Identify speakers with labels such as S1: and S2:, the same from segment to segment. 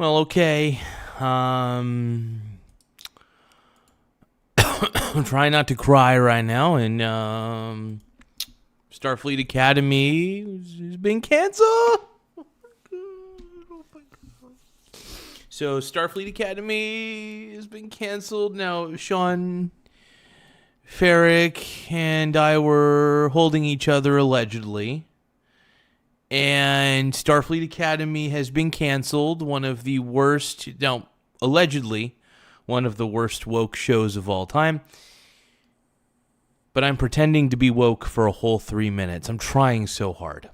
S1: Well, okay. I'm trying not to cry right now, and Starfleet Academy is being canceled. So Starfleet Academy has been canceled. Now, Sean Ferrick and I were holding each other allegedly. And Starfleet Academy has been canceled. One of the worst, no, allegedly, one of the worst woke shows of all time. But I'm pretending to be woke for a whole 3 minutes. I'm trying so hard.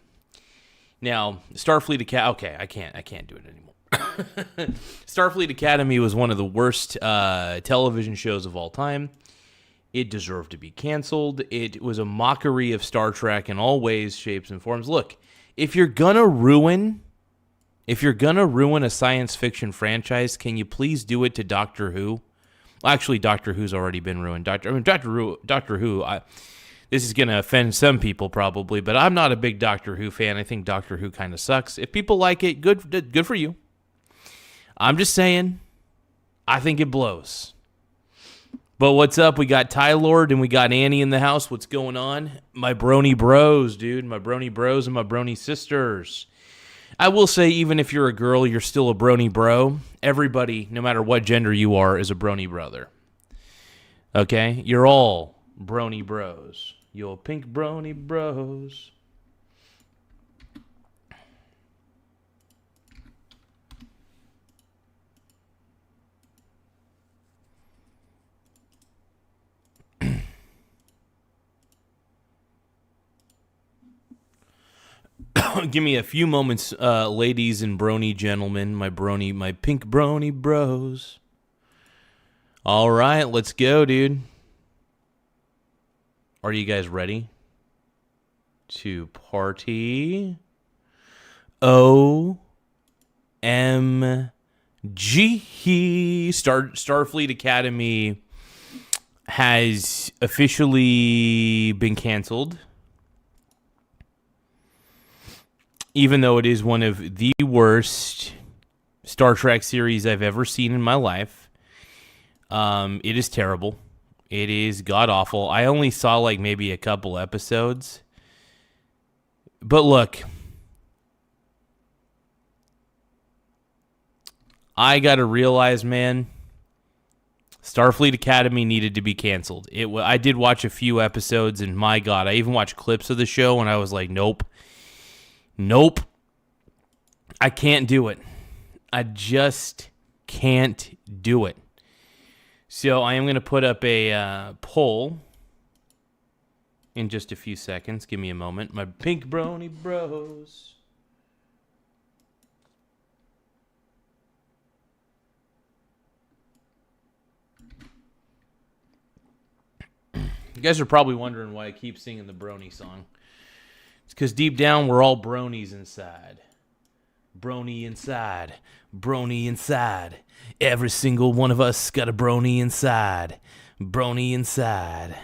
S1: Now, Starfleet Academy, okay, I can't do it anymore. Starfleet Academy was one of the worst television shows of all time. It deserved to be canceled. It was a mockery of Star Trek in all ways, shapes, and forms. Look, if you're gonna ruin a science fiction franchise, can you please do it to Doctor Who? Well, actually, Doctor Who's already been ruined. Doctor Who. This is gonna offend some people probably, but I'm not a big Doctor Who fan. I think Doctor Who kind of sucks. If people like it, good for you. I'm just saying, I think it blows. But what's up? We got Ty Lord and we got Annie in the house. What's going on? My brony bros, dude. My brony bros and my brony sisters. I will say, even if you're a girl, you're still a brony bro. Everybody, no matter what gender you are, is a brony brother. Okay? You're all brony bros. You're pink brony bros. Give me a few moments, ladies and brony gentlemen, my pink brony bros. All right, let's go, dude. Are you guys ready to party? OMG. Starfleet Academy has officially been canceled. Even though it is one of the worst Star Trek series I've ever seen in my life. It is terrible. It is god-awful. I only saw like maybe a couple episodes. But look, I gotta realize, man, Starfleet Academy needed to be canceled. I did watch a few episodes, and my God, I even watched clips of the show, and I was like, nope. I can't do it. I just can't do it. So I am going to put up a poll in just a few seconds. Give me a moment. My pink brony bros. You guys are probably wondering why I keep singing the brony song. It's because deep down, we're all bronies inside. Brony inside. Brony inside. Every single one of us got a brony inside. Brony inside.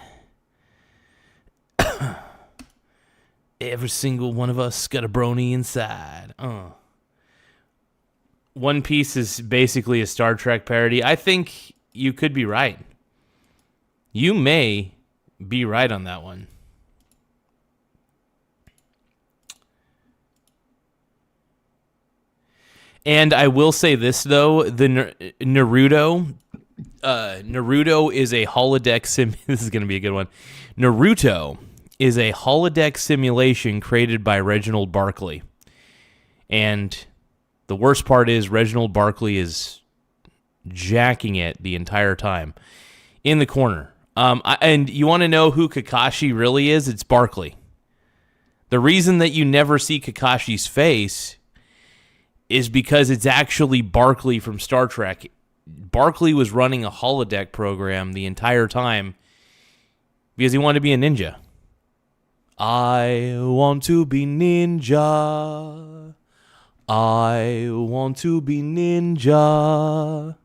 S1: Every single one of us got a brony inside. One Piece is basically a Star Trek parody. I think you could be right. You may be right on that one. And I will say this, though. The Naruto is a holodeck sim. This is going to be a good one. Naruto is a holodeck simulation created by Reginald Barkley. And the worst part is Reginald Barkley is jacking it the entire time in the corner. And you want to know who Kakashi really is? It's Barkley. The reason that you never see Kakashi's face is because it's actually Barkley from Star Trek. Barkley was running a holodeck program the entire time because he wanted to be a ninja. I want to be ninja. I want to be ninja.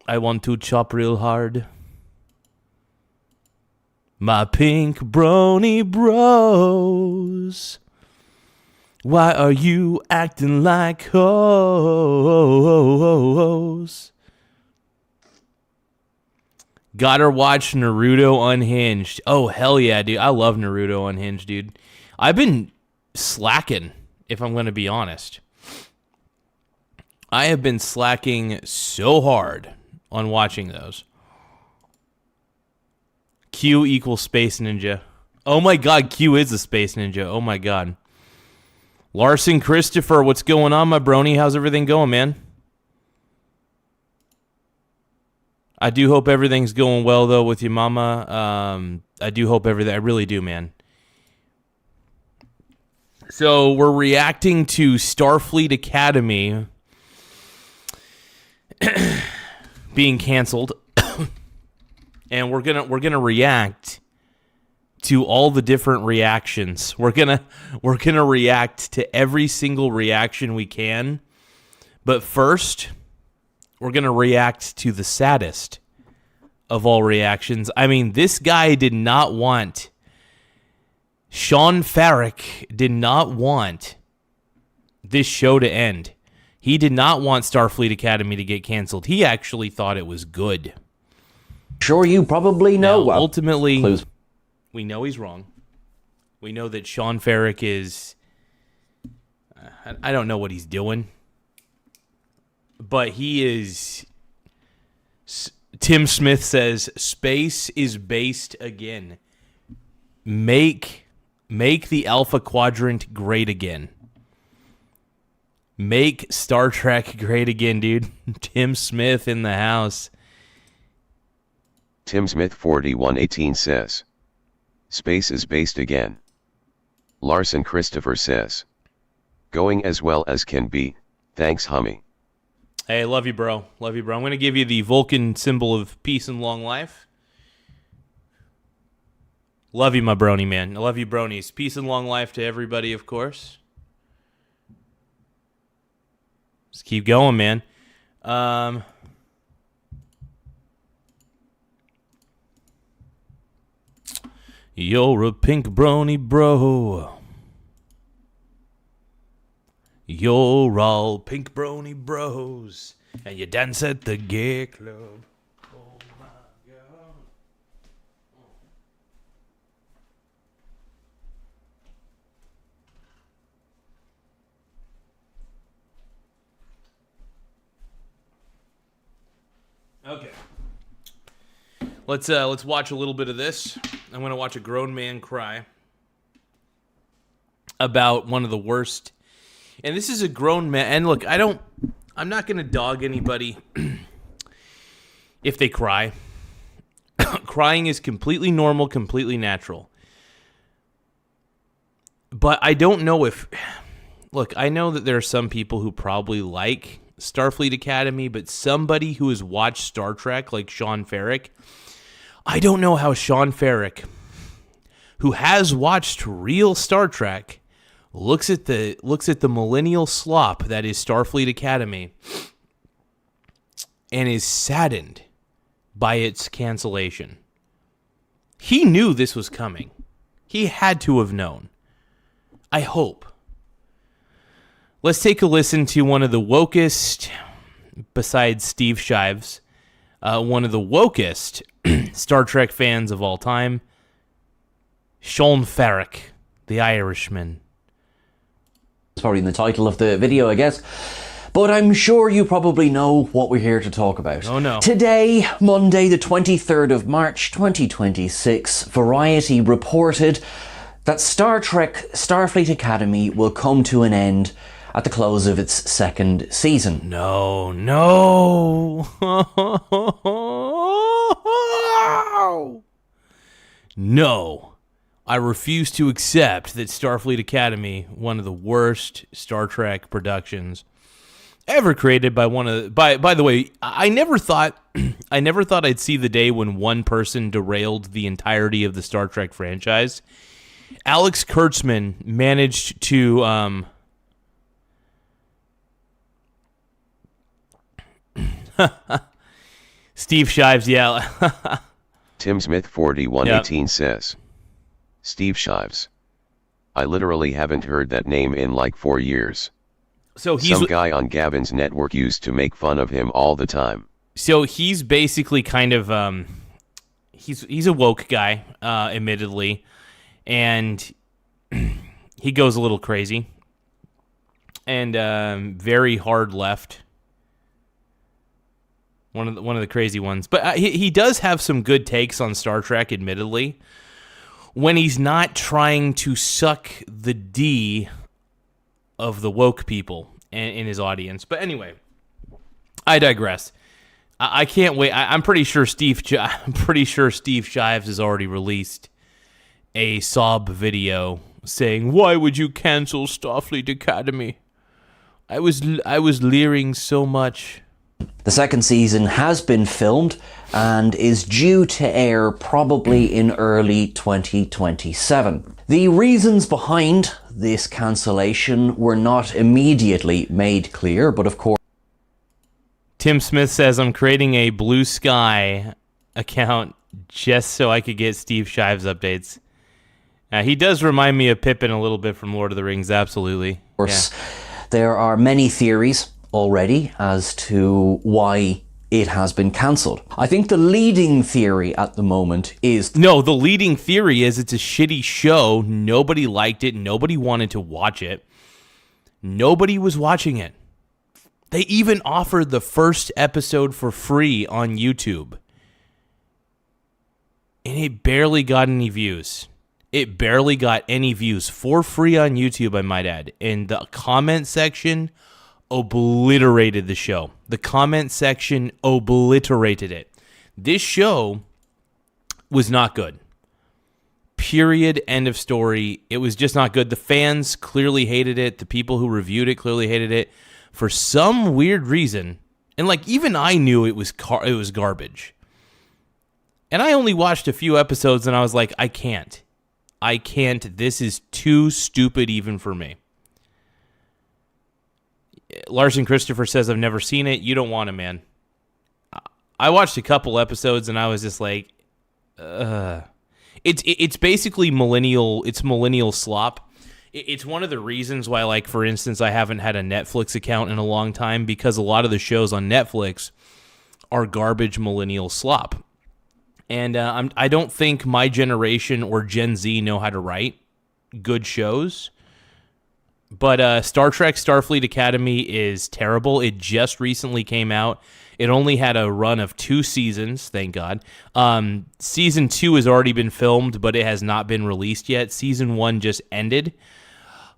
S1: I want to chop real hard. My pink brony bros. Why are you acting like hoes? Gotta watch Naruto Unhinged. Oh, hell yeah, dude. I love Naruto Unhinged, dude. I've been slacking, if I'm going to be honest. I have been slacking so hard on watching those. Q equals Space Ninja. Oh my god, Q is a Space Ninja. Oh my god. Larson Christopher, what's going on, my brony? How's everything going, man? I do hope everything's going well, though, with your mama. I do hope everything... I really do, man. So, we're reacting to Starfleet Academy being canceled. And we're gonna react to all the different reactions. We're gonna react to every single reaction we can. But first... we're going to react to the saddest of all reactions. I mean, this guy did not want... Sean Farrick did not want this show to end. He did not want Starfleet Academy to get canceled. He actually thought it was good.
S2: Sure, you probably know.
S1: Now, ultimately, we know he's wrong. We know that Sean Farrick is... I don't know what he's doing. But he is... Tim Smith says, space is based again. Make the Alpha Quadrant great again. Make Star Trek great again, dude. Tim Smith in the house.
S3: Tim Smith 4118 says, space is based again. Larson Christopher says, going as well as can be, thanks homie.
S1: Hey, love you, bro. Love you, bro. I'm going to give you the Vulcan symbol of peace and long life. Love you, my brony, man. I love you, bronies. Peace and long life to everybody, of course. Just keep going, man. You're a pink brony, bro. You're all pink brony bros, and you dance at the gay club. Oh my god. Okay. Let's watch a little bit of this. I'm going to watch a grown man cry about one of the worst. And this is a grown man. And look, I'm not going to dog anybody if they cry. Crying is completely normal, completely natural. But I don't know if... Look, I know that there are some people who probably like Starfleet Academy, but somebody who has watched Star Trek, like Sean Farrick, I don't know how Sean Farrick, who has watched real Star Trek, looks at the millennial slop that is Starfleet Academy and is saddened by its cancellation. He knew this was coming. He had to have known. I hope. Let's take a listen to one of the wokest, besides Steve Shives, one of the wokest Star Trek fans of all time, Sean Farrick, the Irishman.
S2: It's probably in the title of the video, I guess. But I'm sure you probably know what we're here to talk about.
S1: Oh no.
S2: Today, Monday the 23rd of March 2026, Variety reported that Star Trek Starfleet Academy will come to an end at the close of its second season.
S1: No. No. I refuse to accept that Starfleet Academy, one of the worst Star Trek productions ever created by by the way, I never thought I'd see the day when one person derailed the entirety of the Star Trek franchise. Alex Kurtzman managed to Steve Shives, yeah.
S3: Tim Smith 4118 says, Steve Shives. I literally haven't heard that name in like 4 years.
S1: So he's
S3: Some guy on Gavin's network used to make fun of him all the time.
S1: So he's basically kind of he's a woke guy, admittedly, and he goes a little crazy and very hard left. One of the crazy ones, but he does have some good takes on Star Trek, admittedly, when he's not trying to suck the D of the woke people in his audience. But anyway, I digress. I can't wait. I'm pretty sure Steve Shives has already released a sob video saying, "Why would you cancel Starfleet Academy? I was leering so much."
S2: The second season has been filmed and is due to air probably in early 2027. The reasons behind this cancellation were not immediately made clear, but of course,
S1: Tim Smith says, "I'm creating a Blue Sky account just so I could get Steve Shives updates." He does remind me of Pippin a little bit from Lord of the Rings, absolutely.
S2: There are many theories already as to why it has been cancelled. I think the leading theory at the moment is...
S1: No, the leading theory is it's a shitty show. Nobody liked it. Nobody wanted to watch it. Nobody was watching it. They even offered the first episode for free on YouTube. And it barely got any views. It barely got any views for free on YouTube, I might add. And the comment section obliterated the show. The comment section obliterated it. This show was not good. Period. End of story. It was just not good. The fans clearly hated it. The people who reviewed it clearly hated it for some weird reason. And like even I knew it was garbage. And I only watched a few episodes and I was like, I can't. This is too stupid even for me. Larson Christopher says, "I've never seen it." You don't want it, man. I watched a couple episodes and I was just like, It's basically millennial. It's millennial slop. It's one of the reasons why, like, for instance, I haven't had a Netflix account in a long time, because a lot of the shows on Netflix are garbage millennial slop. And I don't think my generation or Gen Z know how to write good shows. But Star Trek Starfleet Academy is terrible. It just recently came out. It only had a run of 2 seasons, thank God. Season 2 has already been filmed, but it has not been released yet. Season 1 just ended.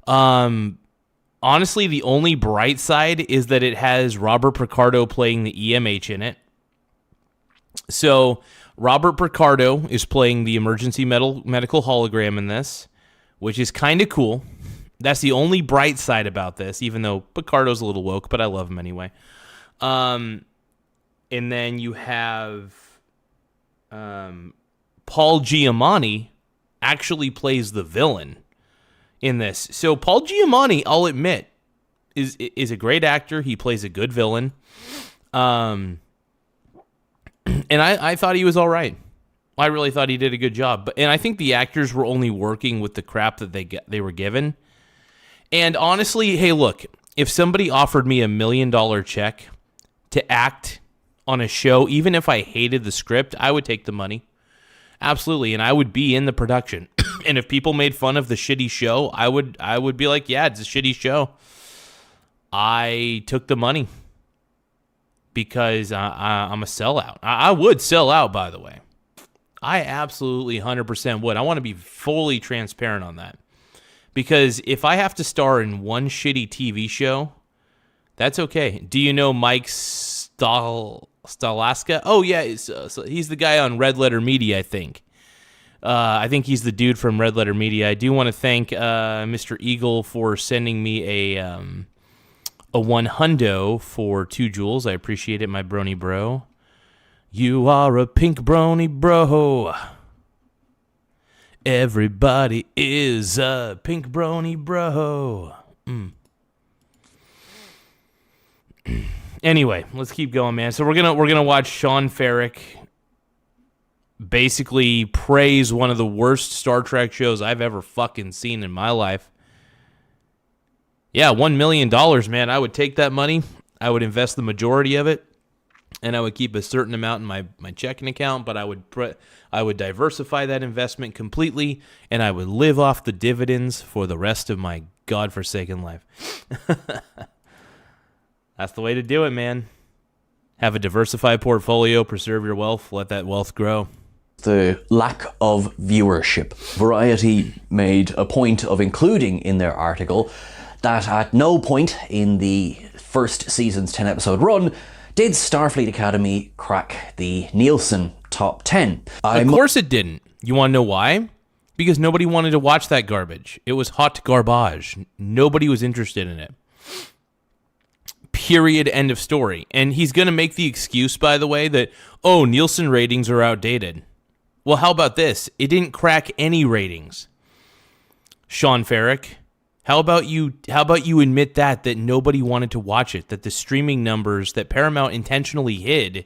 S1: Honestly, the only bright side is that it has Robert Picardo playing the EMH in it. So Robert Picardo is playing the emergency medical hologram in this, which is kind of cool. That's the only bright side about this, even though Picardo's a little woke, but I love him anyway. And then you have Paul Giamatti actually plays the villain in this. So Paul Giamatti, I'll admit, is a great actor. He plays a good villain. And I thought he was all right. I really thought he did a good job. And I think the actors were only working with the crap that they were given. And honestly, hey, look, if somebody offered me $1 million check to act on a show, even if I hated the script, I would take the money. Absolutely. And I would be in the production. And if people made fun of the shitty show, I would be like, yeah, it's a shitty show. I took the money because I'm a sellout. I would sell out, by the way. I absolutely 100% would. I want to be fully transparent on that. Because if I have to star in one shitty TV show, that's okay. Do you know Mike Stalaska? Oh, yeah. So he's the guy on Red Letter Media, I think. I think he's the dude from Red Letter Media. I do want to thank Mr. Eagle for sending me a $100 for 2 jewels. I appreciate it, my brony bro. You are a pink brony bro. Everybody is a pink brony bro. Anyway, let's keep going, man. So we're gonna watch Sean Ferrick basically praise one of the worst Star Trek shows I've ever fucking seen in my life. Yeah, $1 million, man. I would take that money. I would invest the majority of it, and I would keep a certain amount in my checking account, but I would diversify that investment completely, and I would live off the dividends for the rest of my godforsaken life. That's the way to do it, man. Have a diversified portfolio, preserve your wealth, let that wealth grow.
S2: The lack of viewership. Variety made a point of including in their article that at no point in the first season's 10-episode run did Starfleet Academy crack the Nielsen top 10.
S1: Of course it didn't. You want to know why? Because nobody wanted to watch that garbage. It was hot garbage. Nobody was interested in it. Period. End of story. And he's going to make the excuse, by the way, that, oh, Nielsen ratings are outdated. Well, how about this? It didn't crack any ratings. Sean Farrick, how about you admit that nobody wanted to watch it, that the streaming numbers, that Paramount intentionally hid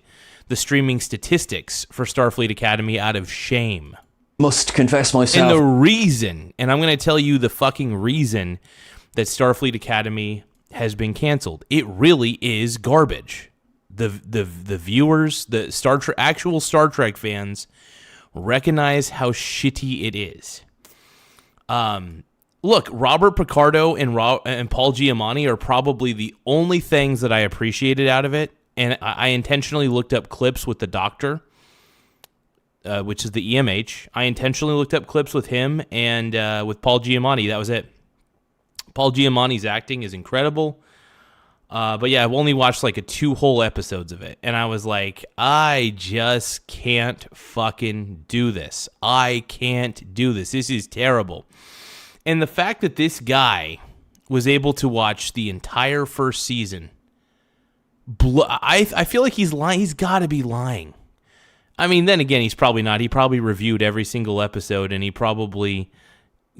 S1: the streaming statistics for Starfleet Academy out of shame.
S2: Must confess myself.
S1: And the reason, and I'm going to tell you the fucking reason that Starfleet Academy has been canceled. It really is garbage. The viewers, the actual Star Trek fans recognize how shitty it is. Look, Robert Picardo and Paul Giamatti are probably the only things that I appreciated out of it, and I intentionally looked up clips with the Doctor, which is the EMH. I intentionally looked up clips with him and with Paul Giamatti. That was it. Paul Giamatti's acting is incredible. But yeah, I've only watched like 2 whole episodes of it. And I was like, I just can't fucking do this. I can't do this. This is terrible. And the fact that this guy was able to watch the entire first season, I feel like he's lying. He's got to be lying. I mean, then again, he's probably not. He probably reviewed every single episode, and he probably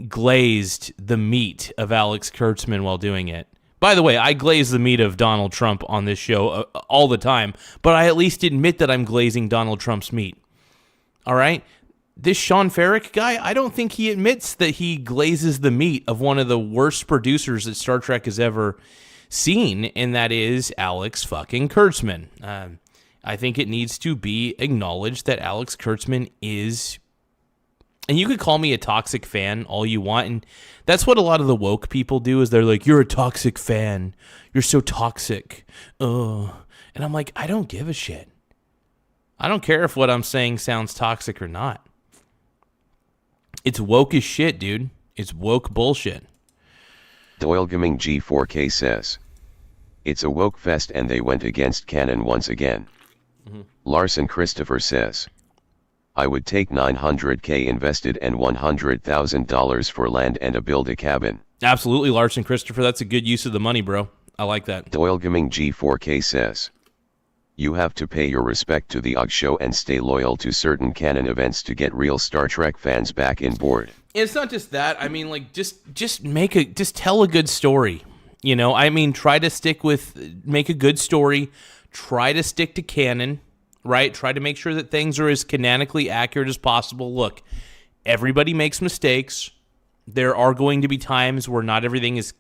S1: glazed the meat of Alex Kurtzman while doing it. By the way, I glaze the meat of Donald Trump on this show all the time, but I at least admit that I'm glazing Donald Trump's meat. All right? This Sean Farrick guy, I don't think he admits that he glazes the meat of one of the worst producers that Star Trek has ever seen, and that is Alex fucking Kurtzman. I think it needs to be acknowledged that Alex Kurtzman is... And you could call me a toxic fan all you want, and that's what a lot of the woke people do, is they're like, you're a toxic fan. You're so toxic. And I'm like, I don't give a shit. I don't care if what I'm saying sounds toxic or not. It's woke as shit, dude. It's woke bullshit.
S3: Doyle Gaming G4K says, it's a woke fest and they went against canon once again. Larson Christopher says, I would take $900K invested and $100,000 for land and build a cabin.
S1: Absolutely, Larson Christopher. That's a good use of the money, bro. I like that.
S3: Doyle Gaming G4K says, you have to pay your respect to the UG show and stay loyal to certain canon events to get real Star Trek fans back in board.
S1: It's not just that. I mean, like, just tell a good story. You know, I mean, make a good story. Try to stick to canon. Right? Try to make sure that things are as canonically accurate as possible. Look, everybody makes mistakes. There are going to be times where not everything is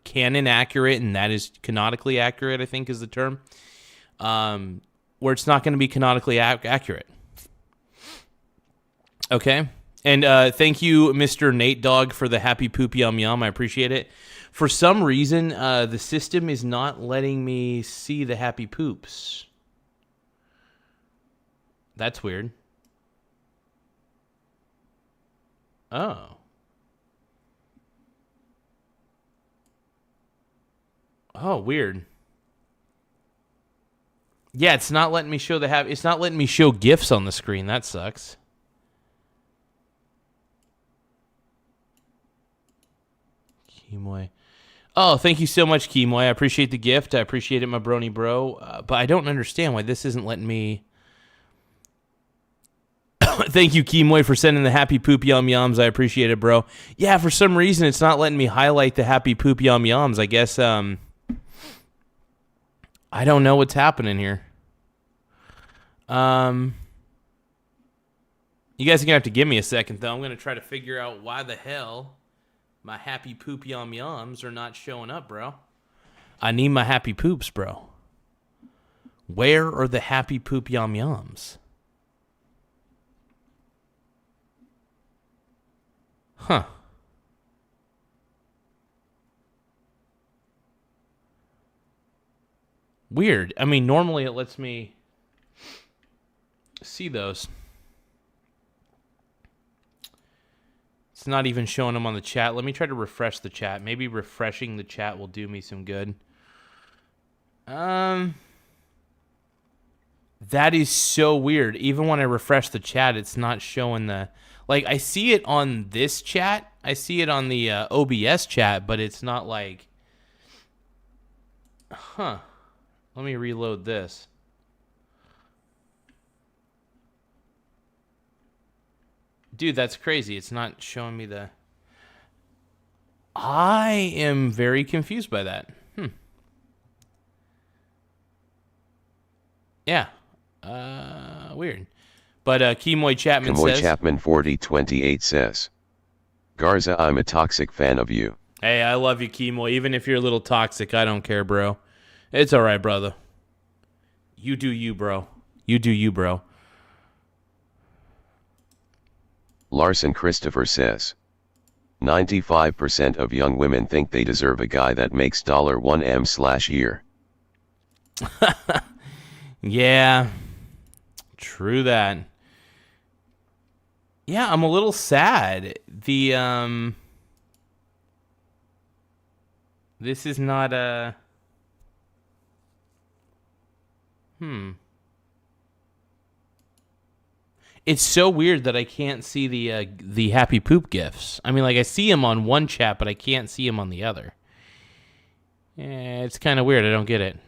S1: canon accurate, and that is canonically accurate, I think is the term, where it's not going to be canonically accurate. Okay? And thank you, Mr. Nate Dogg, for the happy poop yum yum. I appreciate it. For some reason, the system is not letting me see the happy poops. That's weird. Oh. Oh, weird. Yeah, it's not letting me show it's not letting me show GIFs on the screen. That sucks. Kimoy. Oh, thank you so much, Kimoy. I appreciate the gift. I appreciate it, my brony bro. But I don't understand why this isn't letting me... Thank you, Kimoy, for sending the happy poop yum yums. I appreciate it, bro. Yeah, for some reason, it's not letting me highlight the happy poop yum yums. I guess, I don't know what's happening here. You guys are going to have to give me a second, though. I'm going to try to figure out why the hell my happy poop yum yums are not showing up, bro. I need my happy poops, bro. Where are the happy poop yum yums? Huh. Weird. I mean, normally it lets me see those. It's not even showing them on the chat. Let me try to refresh the chat. Maybe refreshing the chat will do me some good. That is so weird. Even when I refresh the chat, it's not showing the... Like, I see it on this chat. I see it on the OBS chat, but it's not like... Huh. Let me reload this. Dude, that's crazy. It's not showing me the... I am very confused by that. Yeah. Weird. But Kemoy Chapman
S3: Kemoy
S1: says...
S3: Chapman 4028 says, Garza, I'm a toxic fan of you.
S1: Hey, I love you, Kemoy. Even if you're a little toxic, I don't care, bro. It's all right, brother. You do you, bro. You do you, bro.
S3: Larson Christopher says, 95% of young women think they deserve a guy that makes $1M/year.
S1: Yeah. True that. Yeah, I'm a little sad. This is not a... It's so weird that I can't see the happy poop gifs. I mean, like, I see them on one chat, but I can't see them on the other. It's kind of weird. I don't get it.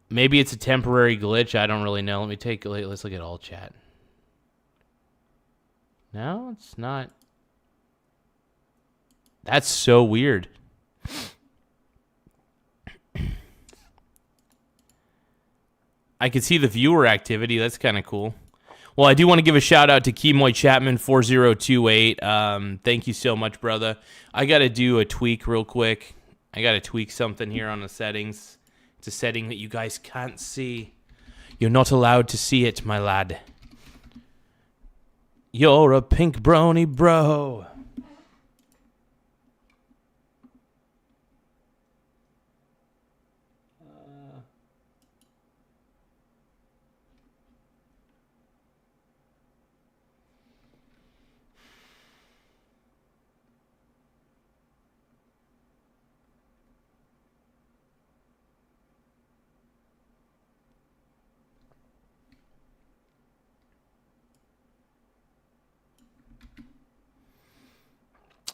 S1: Maybe it's a temporary glitch. I don't really know. Let's look at all chat. No, it's not. That's so weird. I can see the viewer activity. That's kind of cool. Well, I do want to give a shout out to Kemoy Chapman 4028. Thank you so much, brother. I got to do a tweak real quick. I got to tweak something here on the settings. It's a setting that you guys can't see. You're not allowed to see it, my lad. You're a pink brony, bro.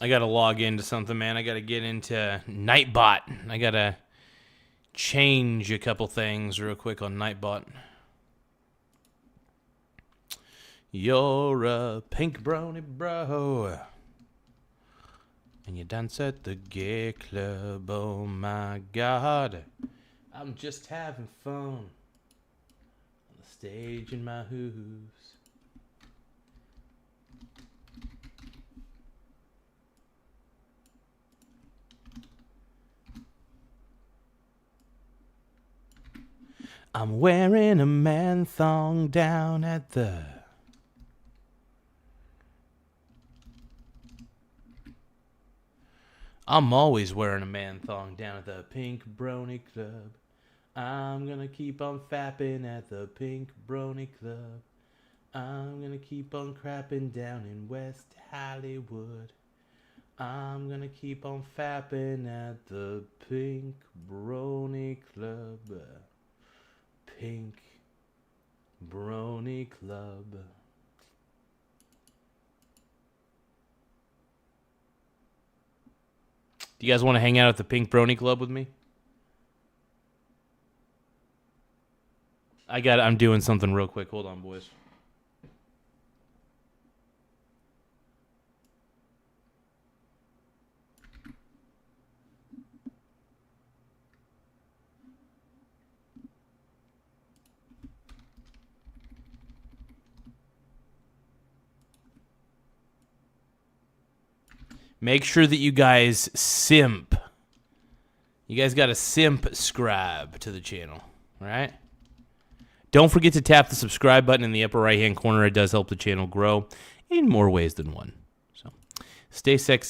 S1: I got to log into something, man. I got to get into Nightbot. I got to change a couple things real quick on Nightbot. You're a pink brony, bro. And you dance at the gay club. Oh, my God. I'm just having fun on the stage in my hooves. I'm wearing a man thong down at the... I'm always wearing a man thong down at the Pink Brony Club. I'm gonna keep on fapping at the Pink Brony Club. I'm gonna keep on crapping down in West Hollywood. I'm gonna keep on fapping at the Pink Brony Club. Pink Brony Club. Do you guys want to hang out at the Pink Brony Club with me? I'm doing something real quick. Hold on, boys. Make sure that you guys simp. You guys got to subscribe to the channel, right? Don't forget to tap the subscribe button in the upper right-hand corner. It does help the channel grow in more ways than one. So, stay sexy,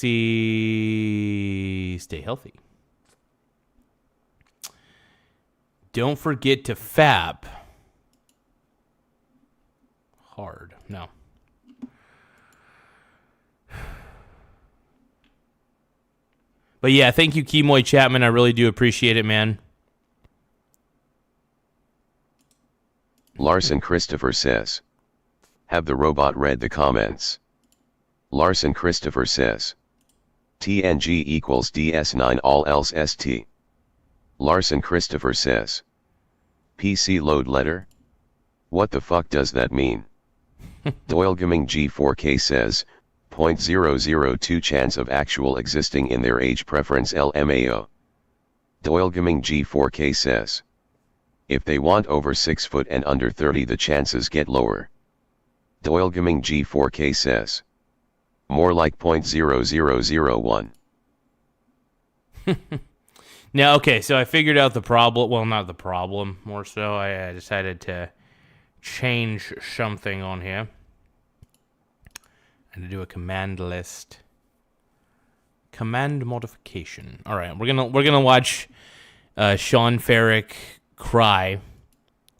S1: stay healthy. Don't forget to fab hard. No. But yeah, thank you, Kemoy Chapman. I really do appreciate it, man.
S3: Larson Christopher says, have the robot read the comments? Larson Christopher says, TNG equals DS9 all else ST. Larson Christopher says, PC load letter? What the fuck does that mean? Doyle Gaming G4K says, 0.002 chance of actual existing in their age preference LMAO. Doyle Gaming G4K says, if they want over 6 foot and under 30 the chances get lower. Doyle Gaming G4K says, more like 0.0001.
S1: Now, okay, so I figured out the problem. Well, not the problem, more so. I decided to change something on here. And to do a command list. Command modification. All right, we're gonna watch Sean Ferrick cry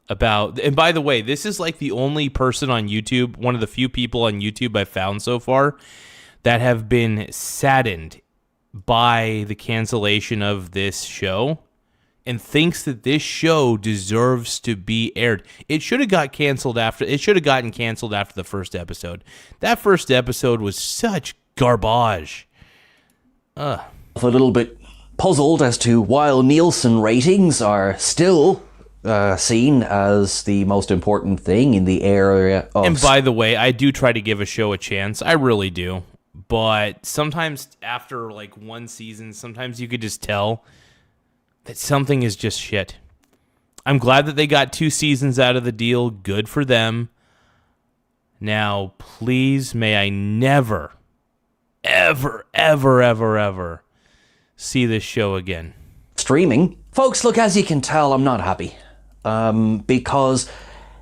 S1: about. And by the way, this is like the only person on YouTube, one of the few people on YouTube I've found so far that have been saddened by the cancellation of this show and thinks that this show deserves to be aired. It should have gotten canceled after the first episode. That first episode was such garbage.
S2: A little bit puzzled as to why Nielsen ratings are still seen as the most important thing in the area of...
S1: And by the way, I do try to give a show a chance. I really do. But sometimes after like one season, sometimes you could just tell that something is just shit. I'm glad that they got 2 seasons out of the deal. Good for them. Now, please, may I never, ever, ever, ever, ever see this show again.
S2: Streaming. Folks, look, as you can tell, I'm not happy. Because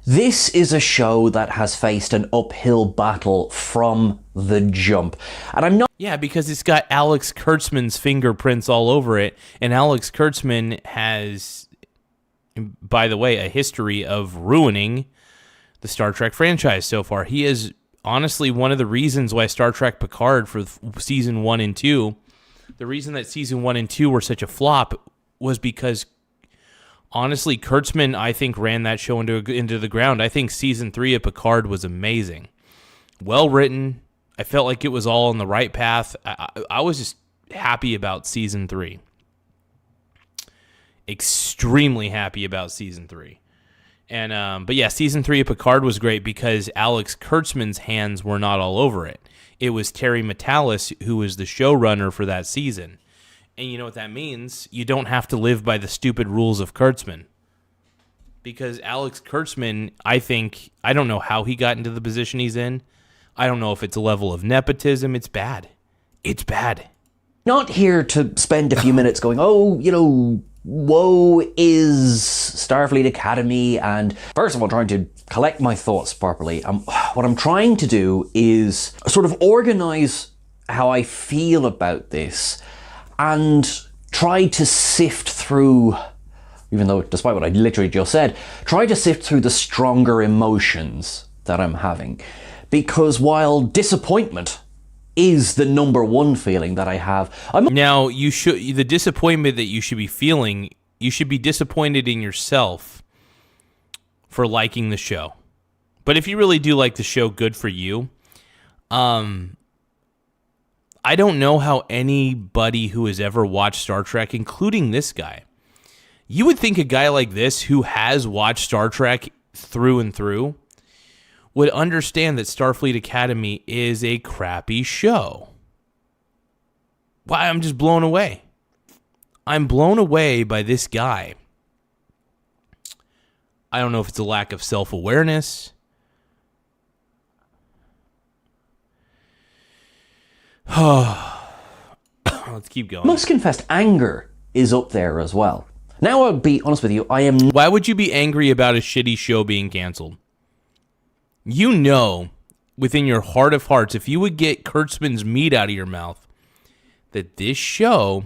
S2: this is a show that has faced an uphill battle from the jump. And I'm not...
S1: Yeah, because it's got Alex Kurtzman's fingerprints all over it. And Alex Kurtzman has, by the way, a history of ruining the Star Trek franchise so far. He is honestly one of the reasons why Star Trek Picard for season 1 and 2, the reason that season 1 and 2 were such a flop was because, honestly, Kurtzman, I think, ran that show into the ground. I think season 3 of Picard was amazing. Well written. I felt like it was all on the right path. I was just happy about season 3. Extremely happy about season 3. And but yeah, season 3 of Picard was great because Alex Kurtzman's hands were not all over it. It was Terry Matalas who was the showrunner for that season. And you know what that means? You don't have to live by the stupid rules of Kurtzman. Because Alex Kurtzman, I don't know how he got into the position he's in. I don't know if it's a level of nepotism. It's bad. It's bad.
S2: Not here to spend a few minutes going, oh, you know, woe is Starfleet Academy, and first of all, trying to collect my thoughts properly. What I'm trying to do is sort of organize how I feel about this and try to sift through, even though despite what I literally just said, try to sift through the stronger emotions that I'm having. Because while disappointment is the number one feeling that I have,
S1: now the disappointment that you should be feeling, you should be disappointed in yourself for liking the show. But if you really do like the show, good for you. I don't know how anybody who has ever watched Star Trek, including this guy, you would think a guy like this who has watched Star Trek through and through would understand that Starfleet Academy is a crappy show. Why, I'm just blown away. I'm blown away by this guy. I don't know if it's a lack of self-awareness. Let's keep going.
S2: Must confess, anger is up there as well. Now, I'll be honest with you, I am...
S1: Why would you be angry about a shitty show being canceled? You know, within your heart of hearts, if you would get Kurtzman's meat out of your mouth, that this show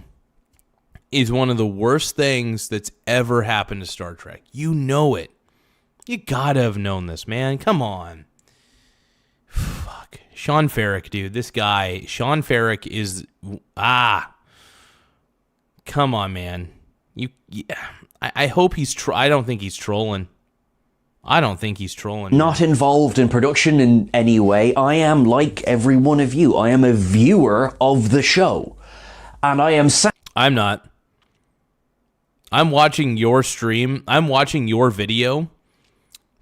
S1: is one of the worst things that's ever happened to Star Trek. You know it. You gotta have known this, man. Come on. Fuck. Sean Ferrick, dude. This guy, Sean Ferrick is... Come on, man. I hope he's... I don't think he's trolling. I don't think he's trolling.
S2: Not involved in production in any way. I am like every one of you. I am a viewer of the show. And I am...
S1: I'm not. I'm watching your stream. I'm watching your video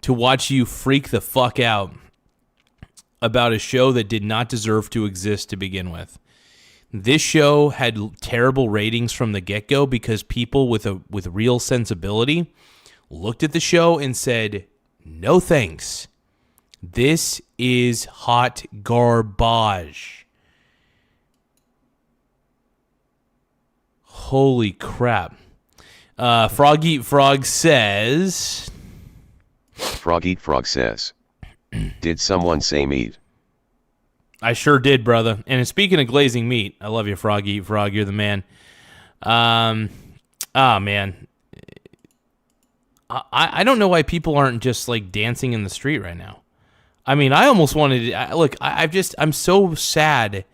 S1: to watch you freak the fuck out about a show that did not deserve to exist to begin with. This show had terrible ratings from the get-go because people with real sensibility looked at the show and said, no thanks. This is hot garbage. Holy crap. Frog Eat Frog says...
S3: Frog Eat Frog says, did someone say meat?
S1: I sure did, brother. And speaking of glazing meat, I love you, Frog Eat Frog. You're the man. Man. I don't know why people aren't just like dancing in the street right now. I mean, I almost wanted to... Look, I'm so sad.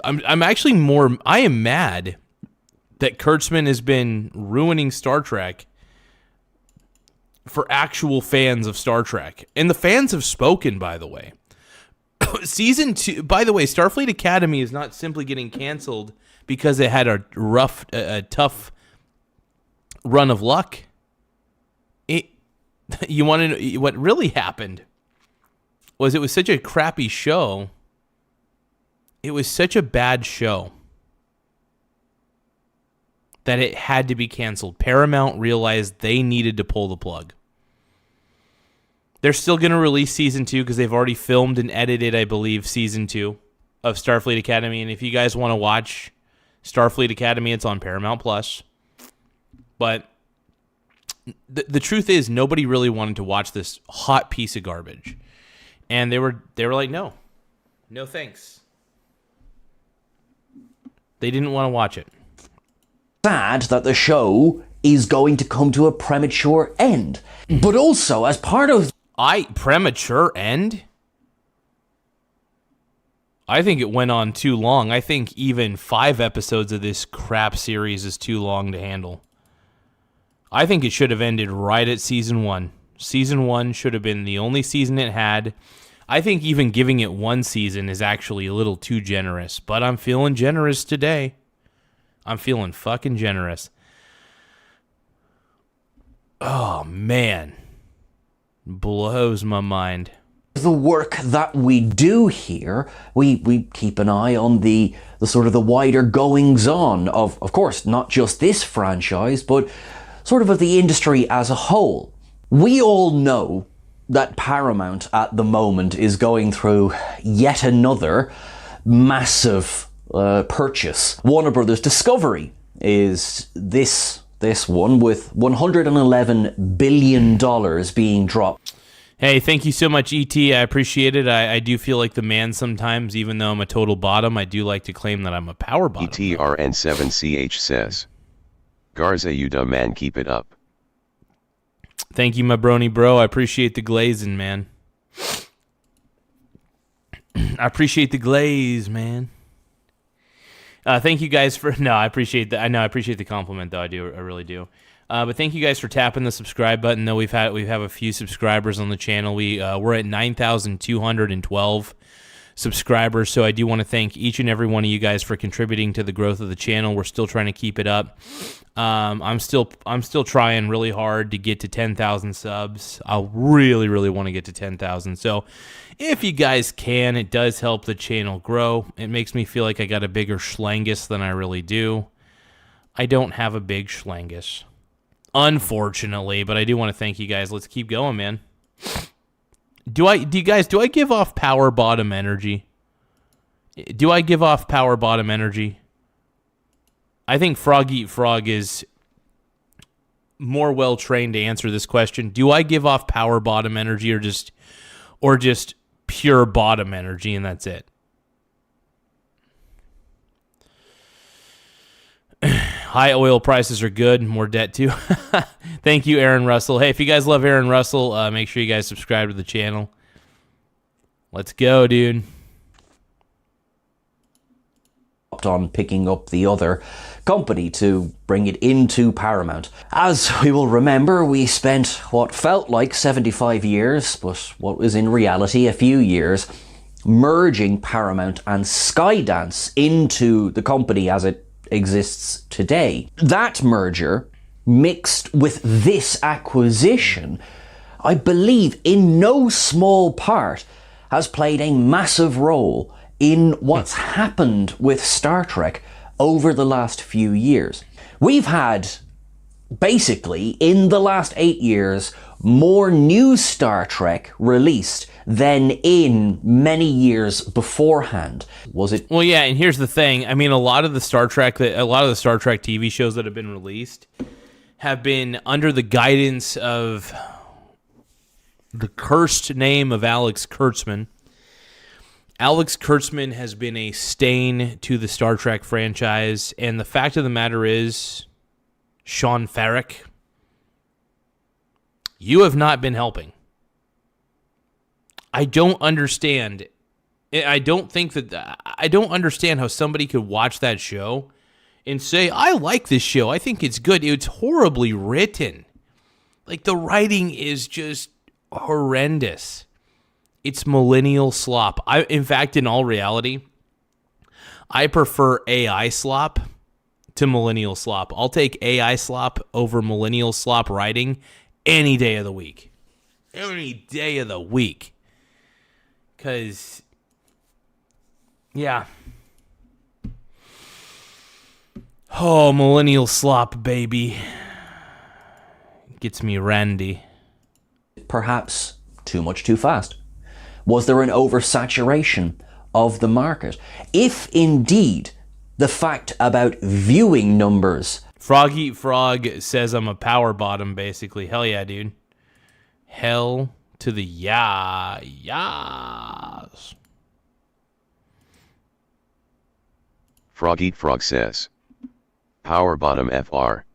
S1: I'm actually more... I am mad that Kurtzman has been ruining Star Trek for actual fans of Star Trek. And the fans have spoken, by the way. Season 2, by the way, Starfleet Academy is not simply getting canceled because it had a tough run of luck. You want to know what really happened? It was such a crappy show. It was such a bad show that it had to be canceled. Paramount realized they needed to pull the plug. They're still going to release Season 2 because they've already filmed and edited, I believe, Season 2 of Starfleet Academy. And if you guys want to watch Starfleet Academy, it's on Paramount Plus. But the truth is, nobody really wanted to watch this hot piece of garbage. And they were like, no thanks. They didn't want to watch it.
S2: Sad that the show is going to come to a premature end. But also, as part of...
S1: Premature end? I think it went on too long. I think even 5 episodes of this crap series is too long to handle. I think it should have ended right at Season 1. Season 1 should have been the only season it had. I think even giving it 1 season is actually a little too generous. But I'm feeling generous today. I'm feeling fucking generous. Oh, man. Blows my mind.
S2: The work that we do here, we keep an eye on the sort of the wider goings-on of course, not just this franchise, but sort of the industry as a whole. We all know that Paramount at the moment is going through yet another massive purchase. Warner Brothers Discovery is this one with $111 billion being dropped.
S1: Hey, thank you so much, E.T. I appreciate it. I do feel like the man sometimes, even though I'm a total bottom. I do like to claim that I'm a power bottom.
S3: ETRN7CH says, Garza, you dumb man, keep it up.
S1: Thank you, my brony bro. I appreciate the glazing, man. I appreciate the glaze, man. Thank you guys for... No, I appreciate that. I know I appreciate the compliment, though. I do. I really do. But thank you guys for tapping the subscribe button. Though we have a few subscribers on the channel. We're at 9,212 subscribers. So I do want to thank each and every one of you guys for contributing to the growth of the channel. We're still trying to keep it up. I'm still trying really hard to get to 10,000 subs. I really, really want to get to 10,000. So if you guys can, it does help the channel grow. It makes me feel like I got a bigger schlangus than I really do. I don't have a big schlangus, unfortunately, but I do want to thank you guys. Let's keep going, man. Do I give off power bottom energy? Do I give off power bottom energy? I think Frog Eat Frog is more well trained to answer this question. Do I give off power bottom energy or just pure bottom energy and that's it? High oil prices are good. More debt too. Thank you, Aaron Russell. Hey, if you guys love Aaron Russell, make sure you guys subscribe to the channel. Let's go, dude.
S2: On picking up the other company to bring it into Paramount. As we will remember, we spent what felt like 75 years, but what was in reality a few years, merging Paramount and Skydance into the company as it exists today. That merger, mixed with this acquisition, I believe in no small part has played a massive role in what's happened with Star Trek over the last few years. We've had, basically, in the last 8 years, more new Star Trek released than in many years beforehand. Was it?
S1: Well, yeah, and here's the thing. I mean, a lot of the Star Trek TV shows that have been released have been under the guidance of the cursed name of Alex Kurtzman. Alex Kurtzman has been a stain to the Star Trek franchise, and the fact of the matter is, Sean Farrick, you have not been helping. I don't understand. I don't understand how somebody could watch that show and say, I like this show. I think it's good. It's horribly written. Like, the writing is just horrendous. It's millennial slop. In fact, in all reality, I prefer AI slop to millennial slop. I'll take AI slop over millennial slop writing any day of the week. Any day of the week. Because, yeah. Oh, millennial slop, baby. Gets me randy.
S2: Perhaps too much too fast. Was there an oversaturation of the market? If indeed the fact about viewing numbers...
S1: Frog Eat Frog says I'm a power bottom, basically. Hell yeah, dude. Hell to the yas.
S3: Frog Eat Frog says, power bottom FR.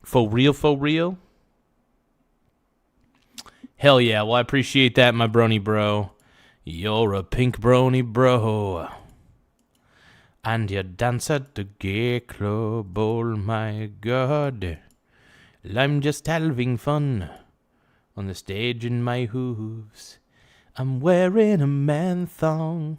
S1: For real, for real? Hell yeah, well I appreciate that, my brony bro. You're a pink brony bro. And you dance at the gay club, oh my god. I'm just having fun on the stage in my hooves. I'm wearing a man thong.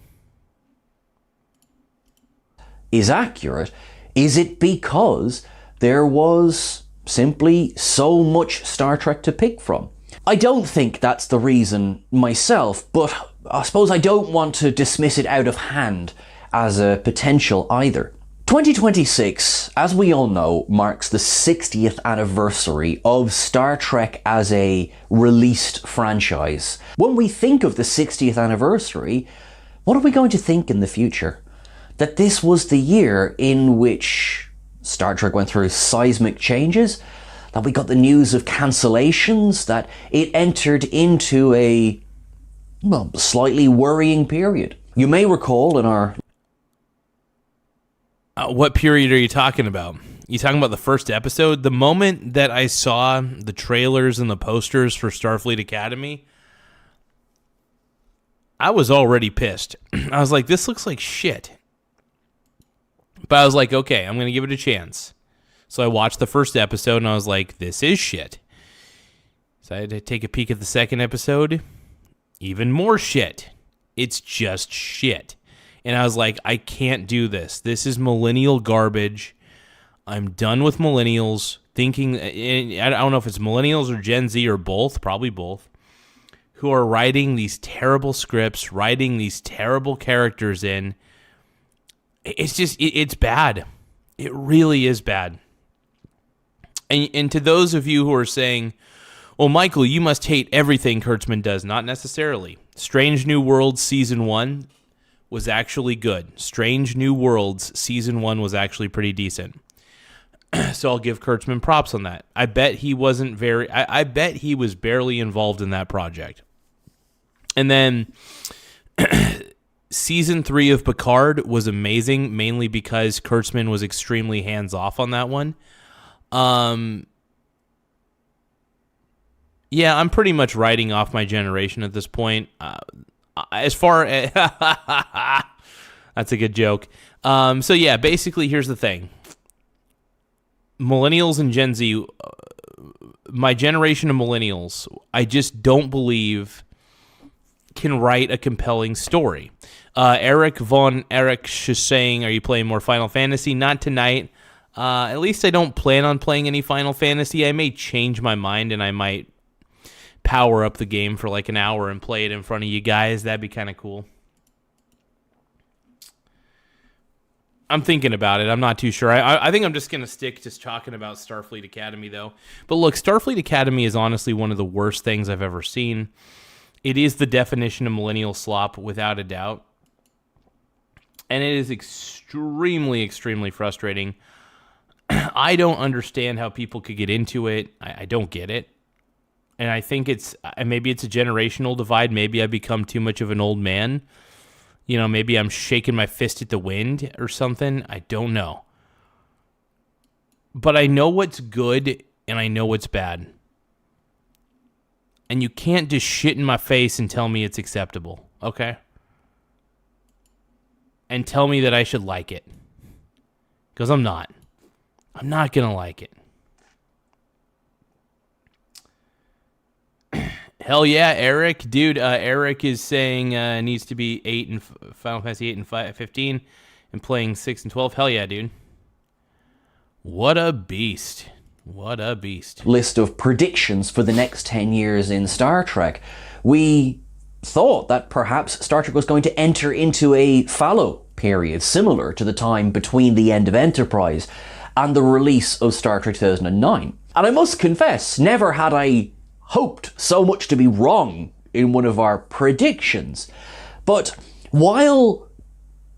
S2: Is accurate? Is it because there was simply so much Star Trek to pick from? I don't think that's the reason myself, but I suppose I don't want to dismiss it out of hand as a potential either. 2026, as we all know, marks the 60th anniversary of Star Trek as a released franchise. When we think of the 60th anniversary, what are we going to think in the future? That this was the year in which Star Trek went through seismic changes, that we got the news of cancellations, that it entered into a, well, slightly worrying period. You may recall in our...
S1: What period are you talking about? You talking about the first episode? The moment that I saw the trailers and the posters for Starfleet Academy, I was already pissed. I was like, this looks like shit. But I was like, okay, I'm going to give it a chance. So I watched the first episode and I was like, this is shit. So I had to take a peek at the second episode. Even more shit. It's just shit. And I was like, I can't do this. This is millennial garbage. I'm done with millennials thinking, I don't know if it's millennials or Gen Z or both, probably both, who are writing these terrible scripts, writing these terrible characters in. It's just, it's bad. It really is bad. And to those of you who are saying, well, Michael, you must hate everything Kurtzman does. Not necessarily. Strange New Worlds Season 1 was actually good. Strange New Worlds season 1 was actually pretty decent. So I'll give Kurtzman props on that. I bet he wasn't very. I bet he was barely involved in that project. And then season 3 of Picard was amazing, mainly because Kurtzman was extremely hands off on that one. Yeah, I'm pretty much writing off my generation at this point. As far as that's a good joke. So yeah, basically, here's the thing. Millennials and Gen Z, my generation of millennials, I just don't believe can write a compelling story. Eric Von Erich is saying, are you playing more Final Fantasy? Not tonight. At least I don't plan on playing any Final Fantasy. I may change my mind and I might power up the game for like an hour and play it in front of you guys. That'd be kind of cool. I'm thinking about it. I'm not too sure. I think I'm just going to stick just talking about Starfleet Academy, though. But look, Starfleet Academy is honestly one of the worst things I've ever seen. It is the definition of millennial slop, without a doubt. And it is extremely, extremely frustrating. I don't understand how people could get into it. I don't get it. And I think maybe it's a generational divide. Maybe I become too much of an old man. You know, maybe I'm shaking my fist at the wind or something. I don't know. But I know what's good and I know what's bad. And you can't just shit in my face and tell me it's acceptable, okay? And tell me that I should like it. Because I'm not. I'm not going to like it. Hell yeah, Eric. Dude, Eric is saying needs to be 8 and Final Fantasy 8 and 15 and playing 6 and 12. Hell yeah, dude. What a beast. What a beast.
S2: List of predictions for the next 10 years in Star Trek. We thought that perhaps Star Trek was going to enter into a fallow period similar to the time between the end of Enterprise and the release of Star Trek 2009. And I must confess, never had I hoped so much to be wrong in one of our predictions. But while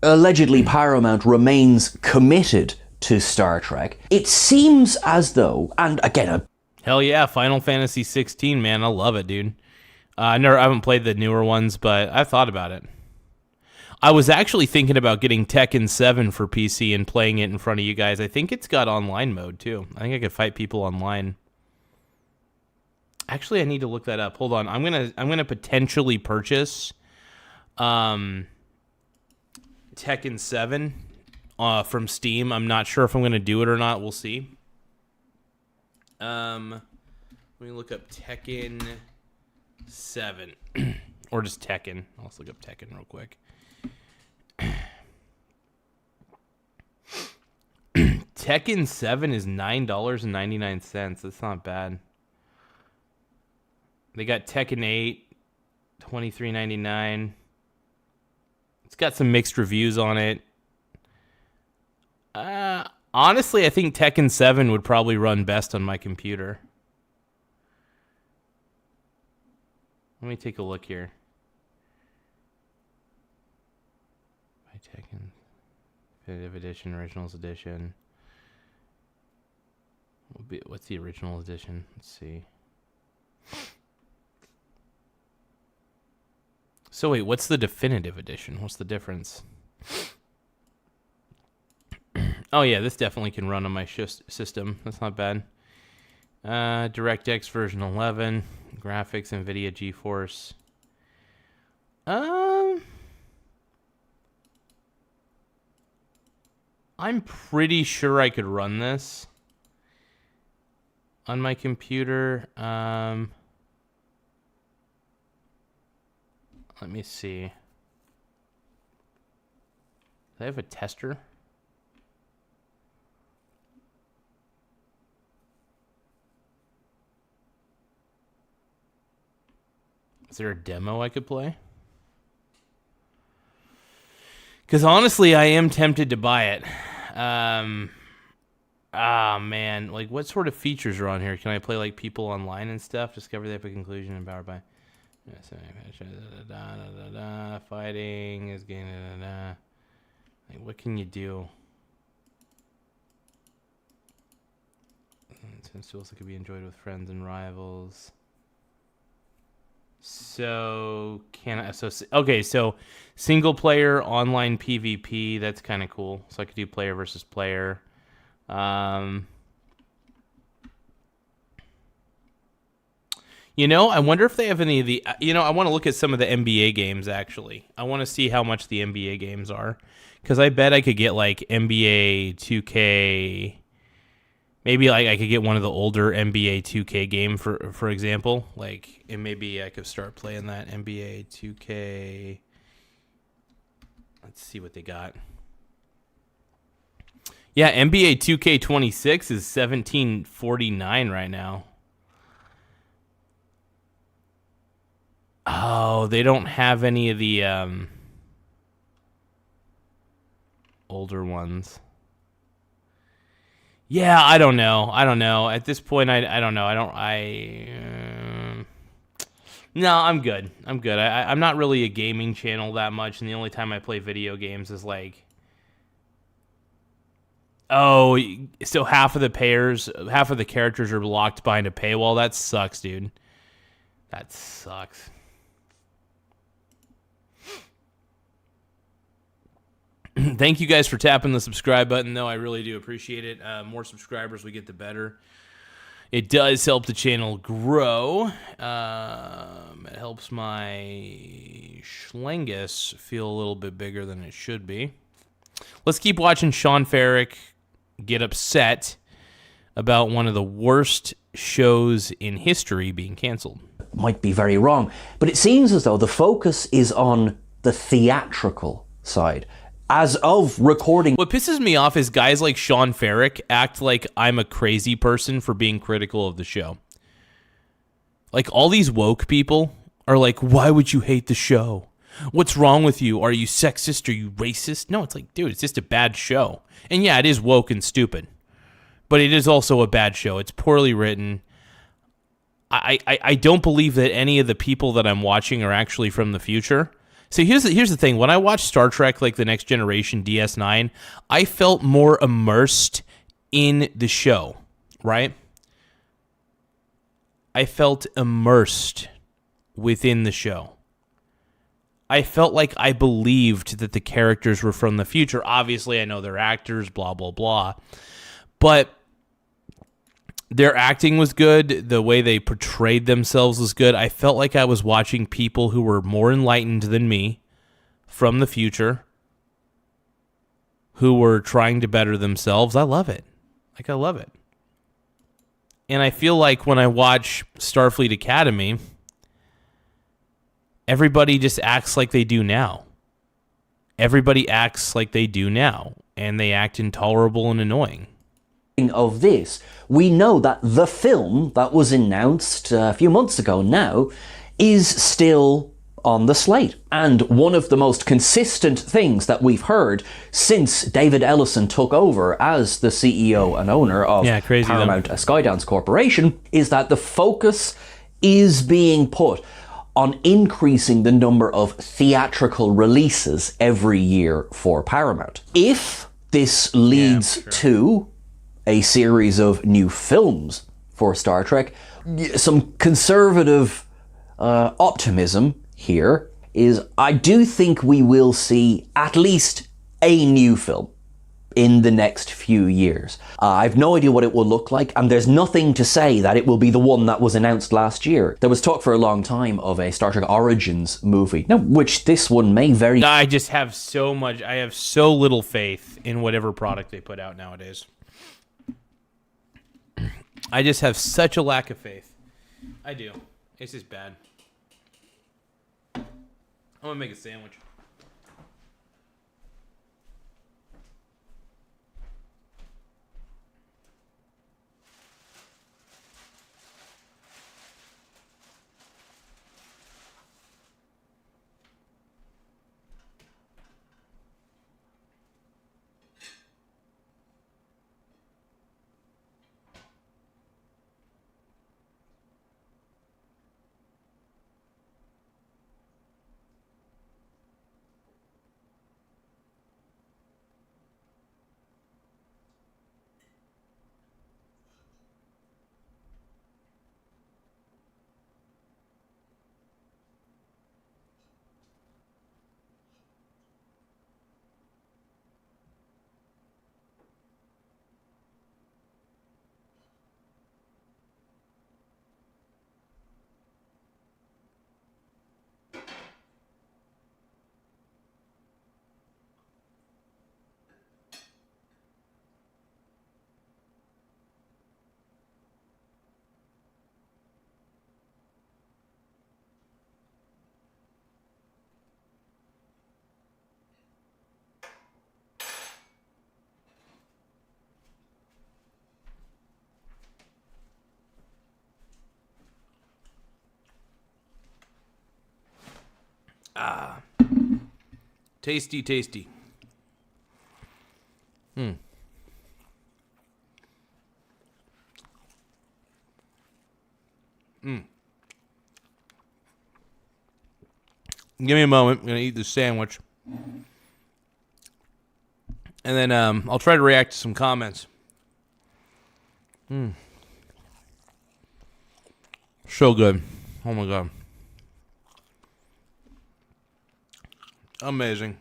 S2: allegedly Paramount remains committed to Star Trek, it seems as though, and again,
S1: hell yeah, Final Fantasy 16, man, I love it, dude. I haven't played the newer ones, but I've thought about it. I was actually thinking about getting Tekken 7 for PC and playing it in front of you guys. I think it's got online mode too. I think I could fight people online. Actually, I need to look that up. Hold on. I'm gonna potentially purchase Tekken 7 from Steam. I'm not sure if I'm gonna do it or not. We'll see. Let me look up Tekken 7 or just Tekken. Let's look up Tekken real quick. Tekken 7 is $9.99. That's not bad. They got Tekken 8, $23.99. It's got some mixed reviews on it. Honestly, I think Tekken 7 would probably run best on my computer. Let me take a look here. By Tekken Definitive Edition, Originals Edition. What's the original edition? Let's see. So wait, what's the definitive edition? What's the difference? Oh yeah, this definitely can run on my system. That's not bad. DirectX version 11, graphics, NVIDIA GeForce. I'm pretty sure I could run this on my computer. Let me see. Do they have a tester? Is there a demo I could play? Because honestly, I am tempted to buy it. Man. Like, what sort of features are on here? Can I play, like, people online and stuff? Discover the epic conclusion and powered by... Fighting is getting like, what can you do? Since tools that could be enjoyed with friends and rivals. So so single player online PvP, that's kind of cool. So I could do player versus player. I wonder if they have any of the. I want to look at some of the NBA games actually. I want to see how much the NBA games are, because I bet I could get like NBA 2K. Maybe like I could get one of the older NBA 2K game for example, like, and maybe I could start playing that NBA 2K. Let's see what they got. Yeah, NBA 2K26 is $17.49 right now. Oh, they don't have any of the older ones. Yeah, I don't know. At this point, I don't know. No, I'm good. I'm not really a gaming channel that much, and the only time I play video games is like, oh, so half of the characters are locked behind a paywall. That sucks, dude. That sucks. Thank you guys for tapping the subscribe button, though. I really do appreciate it. More subscribers we get, the better. It does help the channel grow. It helps my schlengus feel a little bit bigger than it should be. Let's keep watching Sean Ferrick get upset about one of the worst shows in history being canceled.
S2: Might be very wrong, but it seems as though the focus is on the theatrical side. As of recording...
S1: What pisses me off is guys like Sean Ferrick act like I'm a crazy person for being critical of the show. Like, all these woke people are like, why would you hate the show? What's wrong with you? Are you sexist? Are you racist? No, it's like, dude, it's just a bad show. And yeah, it is woke and stupid. But it is also a bad show. It's poorly written. I don't believe that any of the people that I'm watching are actually from the future. So here's the thing. When I watched Star Trek, like The Next Generation, DS9, I felt more immersed in the show, right? I felt immersed within the show. I felt like I believed that the characters were from the future. Obviously, I know they're actors, blah, blah, blah. But their acting was good. The way they portrayed themselves was good. I felt like I was watching people who were more enlightened than me from the future, who were trying to better themselves. I love it. I love it. And I feel like when I watch Starfleet Academy, everybody just acts like they do now. Everybody acts like they do now, and they act intolerable and annoying.
S2: Of this, we know that the film that was announced a few months ago now is still on the slate. And one of the most consistent things that we've heard since David Ellison took over as the CEO and owner of Paramount Skydance Corporation is that the focus is being put on increasing the number of theatrical releases every year for Paramount. If this leads to a series of new films for Star Trek, some conservative optimism here is I do think we will see at least a new film in the next few years. I've no idea what it will look like, and there's nothing to say that it will be the one that was announced last year. There was talk for a long time of a Star Trek Origins movie, now which this one may very...
S1: I just have so little faith in whatever product they put out nowadays. I just have such a lack of faith. I do. It's just bad. I'm gonna make a sandwich. Tasty, tasty. Give me a moment. I'm going to eat this sandwich. And then I'll try to react to some comments. So good. Oh my God. Amazing.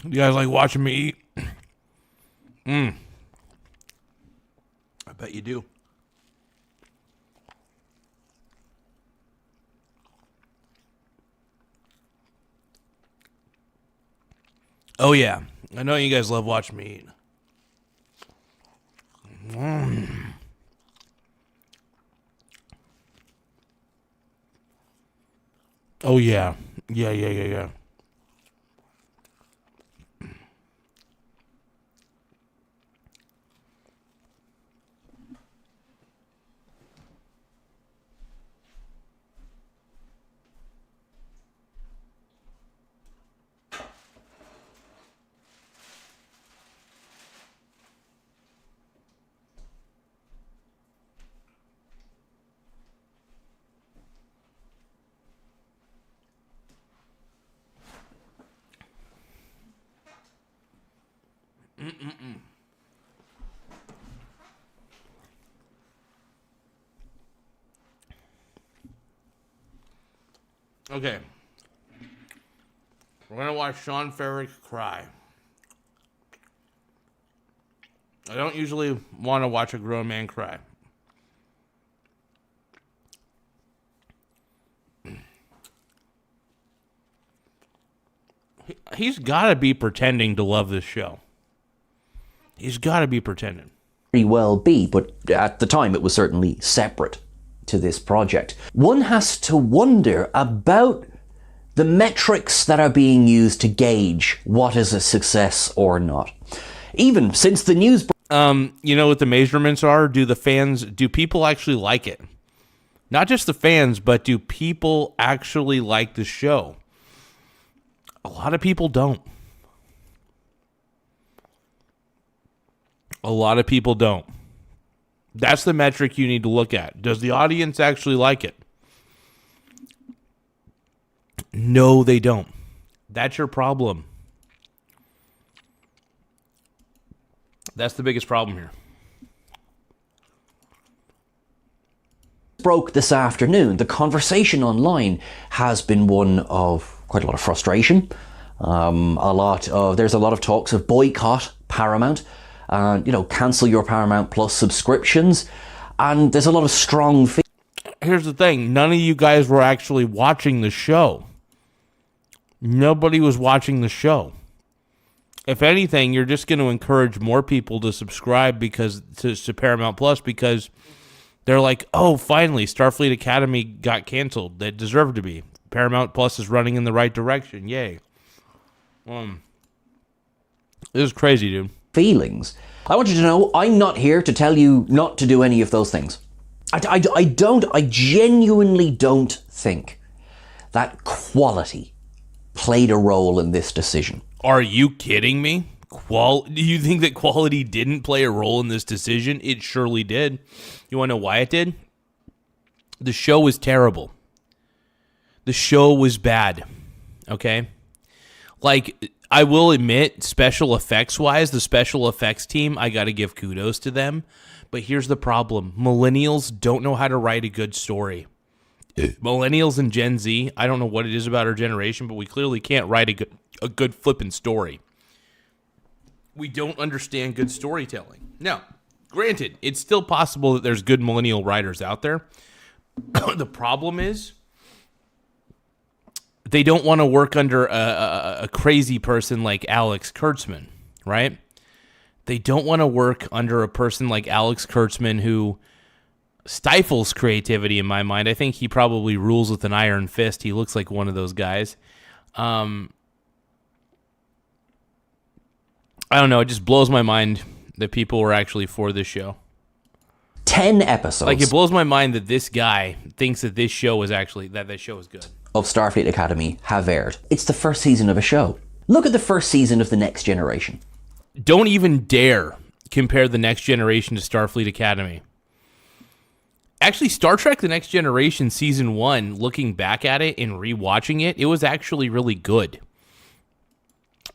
S1: You guys like watching me eat? I bet you do. Oh, yeah. I know you guys love watching me eat. Oh, yeah. Yeah. Okay. We're going to watch Sean Ferrick cry. I don't usually want to watch a grown man cry. He's got to be pretending to love this show. He's got to be pretending.
S2: Very well be, but at the time it was certainly separate to this project. One has to wonder about the metrics that are being used to gauge what is a success or not. Even since the news...
S1: You know what the measurements are? Do people actually like it? Not just the fans, but do people actually like the show? A lot of people don't. A lot of people don't. That's the metric you need to look at. Does the audience actually like it? No, they don't. That's your problem. That's the biggest problem here.
S2: Broke this afternoon. The conversation online has been one of quite a lot of frustration. There's a lot of talks of boycott Paramount. Cancel your Paramount Plus subscriptions. And there's a lot of strong...
S1: Here's the thing. None of you guys were actually watching the show. Nobody was watching the show. If anything, you're just going to encourage more people to subscribe to Paramount Plus because they're like, oh, finally, Starfleet Academy got canceled. That deserved to be. Paramount Plus is running in the right direction. Yay. This is crazy, dude.
S2: Feelings. I want you to know I'm not here to tell you not to do any of those things. I genuinely don't think that quality played a role in this decision.
S1: Are you kidding me? Do you think that quality didn't play a role in this decision? It surely did. You want to know why it did? The show was terrible. The show was bad. Okay? Like, I will admit, special effects-wise, the special effects team, I got to give kudos to them. But here's the problem. Millennials don't know how to write a good story. Millennials and Gen Z, I don't know what it is about our generation, but we clearly can't write a good flipping story. We don't understand good storytelling. Now, granted, it's still possible that there's good millennial writers out there. The problem is they don't want to work under a crazy person like Alex Kurtzman, right? They don't want to work under a person like Alex Kurtzman who stifles creativity in my mind. I think he probably rules with an iron fist. He looks like one of those guys. I don't know. It just blows my mind that people were actually for this show.
S2: 10 episodes.
S1: Like, it blows my mind that this guy thinks that this show is actually, that this show is good.
S2: Of Starfleet Academy have aired. It's the first season of a show. Look at the first season of The Next Generation.
S1: Don't even dare compare The Next Generation to Starfleet Academy. Actually, Star Trek The Next Generation Season 1, looking back at it and rewatching it, it was actually really good.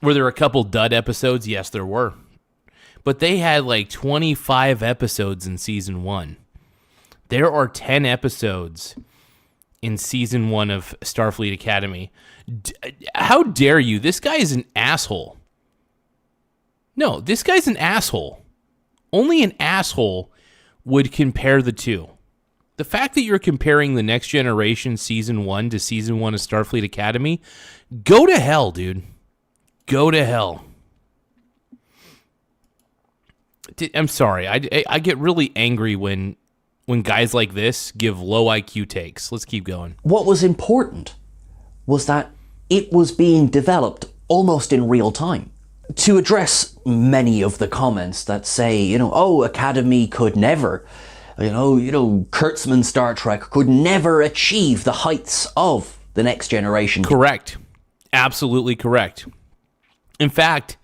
S1: Were there a couple dud episodes? Yes, there were. But they had like 25 episodes in Season 1. There are 10 episodes in Season 1 of Starfleet Academy. How dare you? This guy is an asshole. No, this guy's an asshole. Only an asshole would compare the two. The fact that you're comparing The Next Generation Season 1 to Season 1 of Starfleet Academy, go to hell, dude. Go to hell. I'm sorry. I get really angry when guys like this give low IQ takes. Let's keep going.
S2: What was important was that it was being developed almost in real time. To address many of the comments that say, oh, Academy could never, Kurtzman Star Trek could never achieve the heights of The Next Generation.
S1: Correct. Absolutely correct. In fact,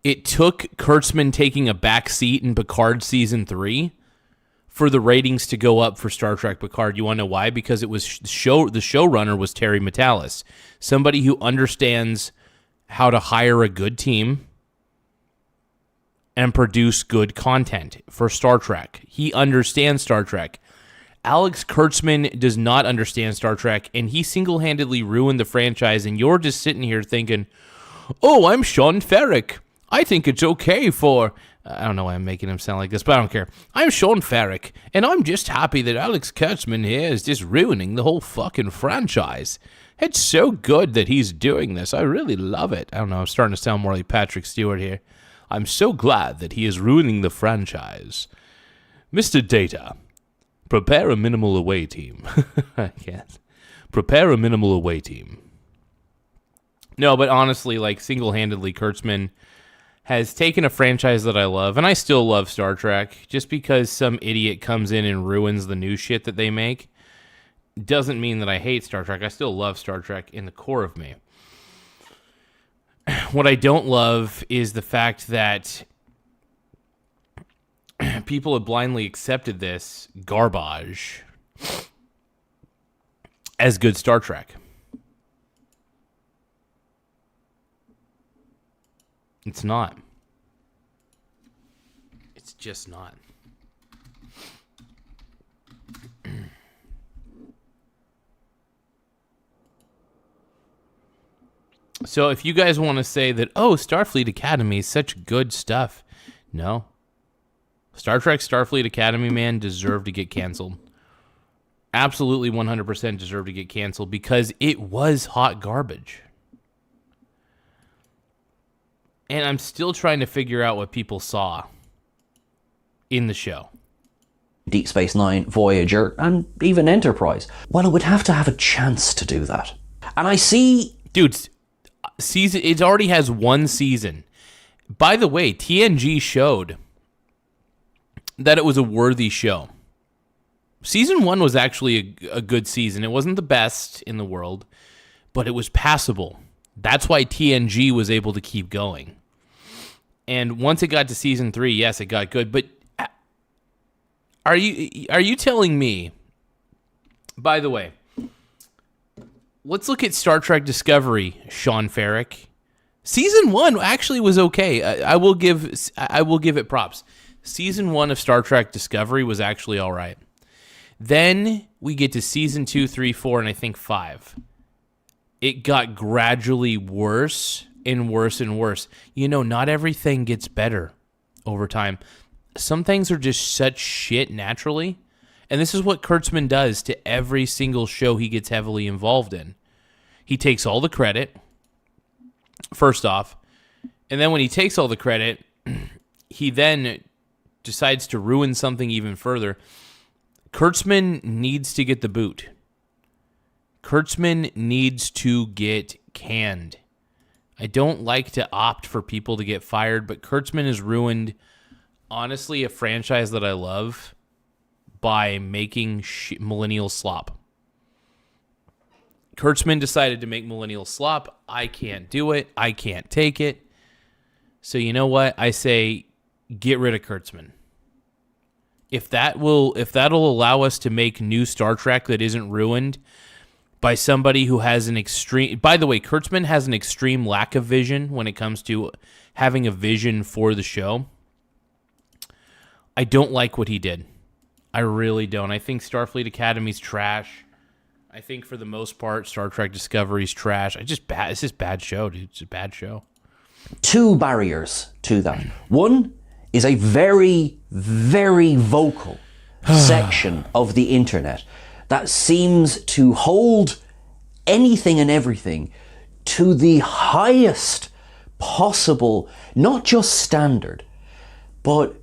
S1: it took Kurtzman taking a back seat in Picard Season 3 for the ratings to go up for Star Trek Picard. You want to know why? Because it was the showrunner was Terry Matalas, somebody who understands how to hire a good team and produce good content for Star Trek. He understands Star Trek. Alex Kurtzman does not understand Star Trek, and he single-handedly ruined the franchise, and you're just sitting here thinking, oh, I'm Sean Ferrick. I think it's okay for... I don't know why I'm making him sound like this, but I don't care. I'm Sean Ferrick, and I'm just happy that Alex Kurtzman here is just ruining the whole fucking franchise. It's so good that he's doing this. I really love it. I don't know, I'm starting to sound more like Patrick Stewart here. I'm so glad that he is ruining the franchise. Mr. Data, prepare a minimal away team. I can't. Prepare a minimal away team. No, but honestly, like, single-handedly, Kurtzman has taken a franchise that I love, and I still love Star Trek. Just because some idiot comes in and ruins the new shit that they make doesn't mean that I hate Star Trek. I still love Star Trek in the core of me. What I don't love is the fact that people have blindly accepted this garbage as good Star Trek. It's not. It's just not. So if you guys want to say that, oh, Starfleet Academy is such good stuff. No. Star Trek Starfleet Academy, man, deserve to get canceled. Absolutely 100% deserve to get canceled because it was hot garbage. And I'm still trying to figure out what people saw in the show.
S2: Deep Space Nine, Voyager, and even Enterprise. Well, it would have to have a chance to do that. And I see...
S1: Dude, it already has one season. By the way, TNG showed that it was a worthy show. Season 1 was actually a good season. It wasn't the best in the world, but it was passable. That's why TNG was able to keep going. And once it got to season 3, yes, it got good. But are you telling me By the way, let's look at Star Trek Discovery, Sean Ferrick. Season 1 actually was okay. I will give it props. Season 1 of Star Trek Discovery was actually all right. Then we get to season 2, 3, 4, and I think 5. It got gradually worse and worse and worse. You know, not everything gets better over time. Some things are just such shit naturally. And this is what Kurtzman does to every single show he gets heavily involved in. He takes all the credit, first off. And then when he takes all the credit, he then decides to ruin something even further. Kurtzman needs to get the boot. Kurtzman needs to get canned. I don't like to opt for people to get fired, but Kurtzman has ruined, honestly, a franchise that I love by making millennial slop. Kurtzman decided to make millennial slop. I can't do it. I can't take it. So you know what? I say get rid of Kurtzman. If that'll allow us to make new Star Trek that isn't ruined by somebody who has an extreme... By the way, Kurtzman has an extreme lack of vision when it comes to having a vision for the show. I don't like what he did. I really don't. I think Starfleet Academy's trash. I think for the most part, Star Trek Discovery's trash. It's just bad show, dude. It's a bad show.
S2: 2 barriers to that. One is a very, very vocal section of the internet that seems to hold anything and everything to the highest possible, not just standard, but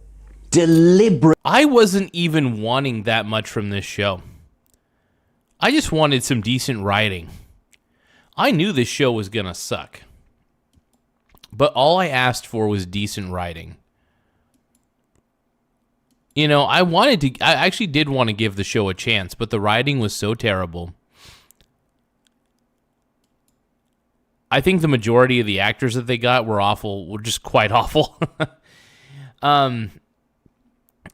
S2: deliberate.
S1: I wasn't even wanting that much from this show. I just wanted some decent writing. I knew this show was going to suck. But all I asked for was decent writing. You know, I actually did want to give the show a chance, but the writing was so terrible. I think the majority of the actors that they got were awful, were just quite awful.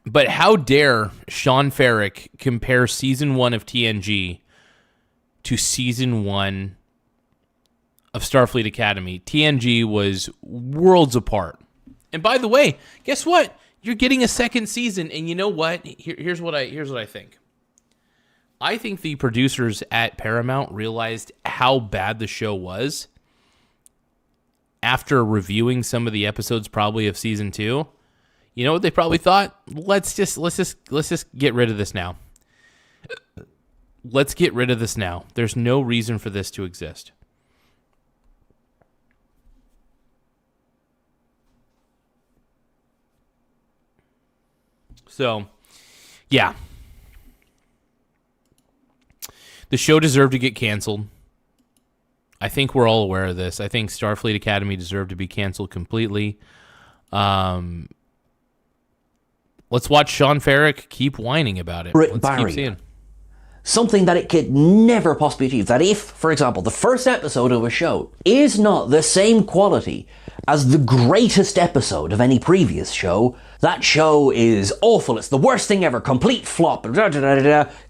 S1: But how dare Sean Ferrick compare season 1 of TNG to season 1 of Starfleet Academy? TNG was worlds apart. And by the way, guess what? You're getting a second season, and you know what? Here's what I think. I think the producers at Paramount realized how bad the show was after reviewing some of the episodes, probably of season 2. You know what they probably thought? Let's just get rid of this now. Let's get rid of this now. There's no reason for this to exist. So, yeah. The show deserved to get canceled. I think we're all aware of this. I think Starfleet Academy deserved to be canceled completely. Let's watch Sean Ferrick keep whining about it. Let's keep seeing.
S2: Something that it could never possibly achieve. That if, for example, the first episode of a show is not the same quality as the greatest episode of any previous show, that show is awful. It's the worst thing ever. Complete flop.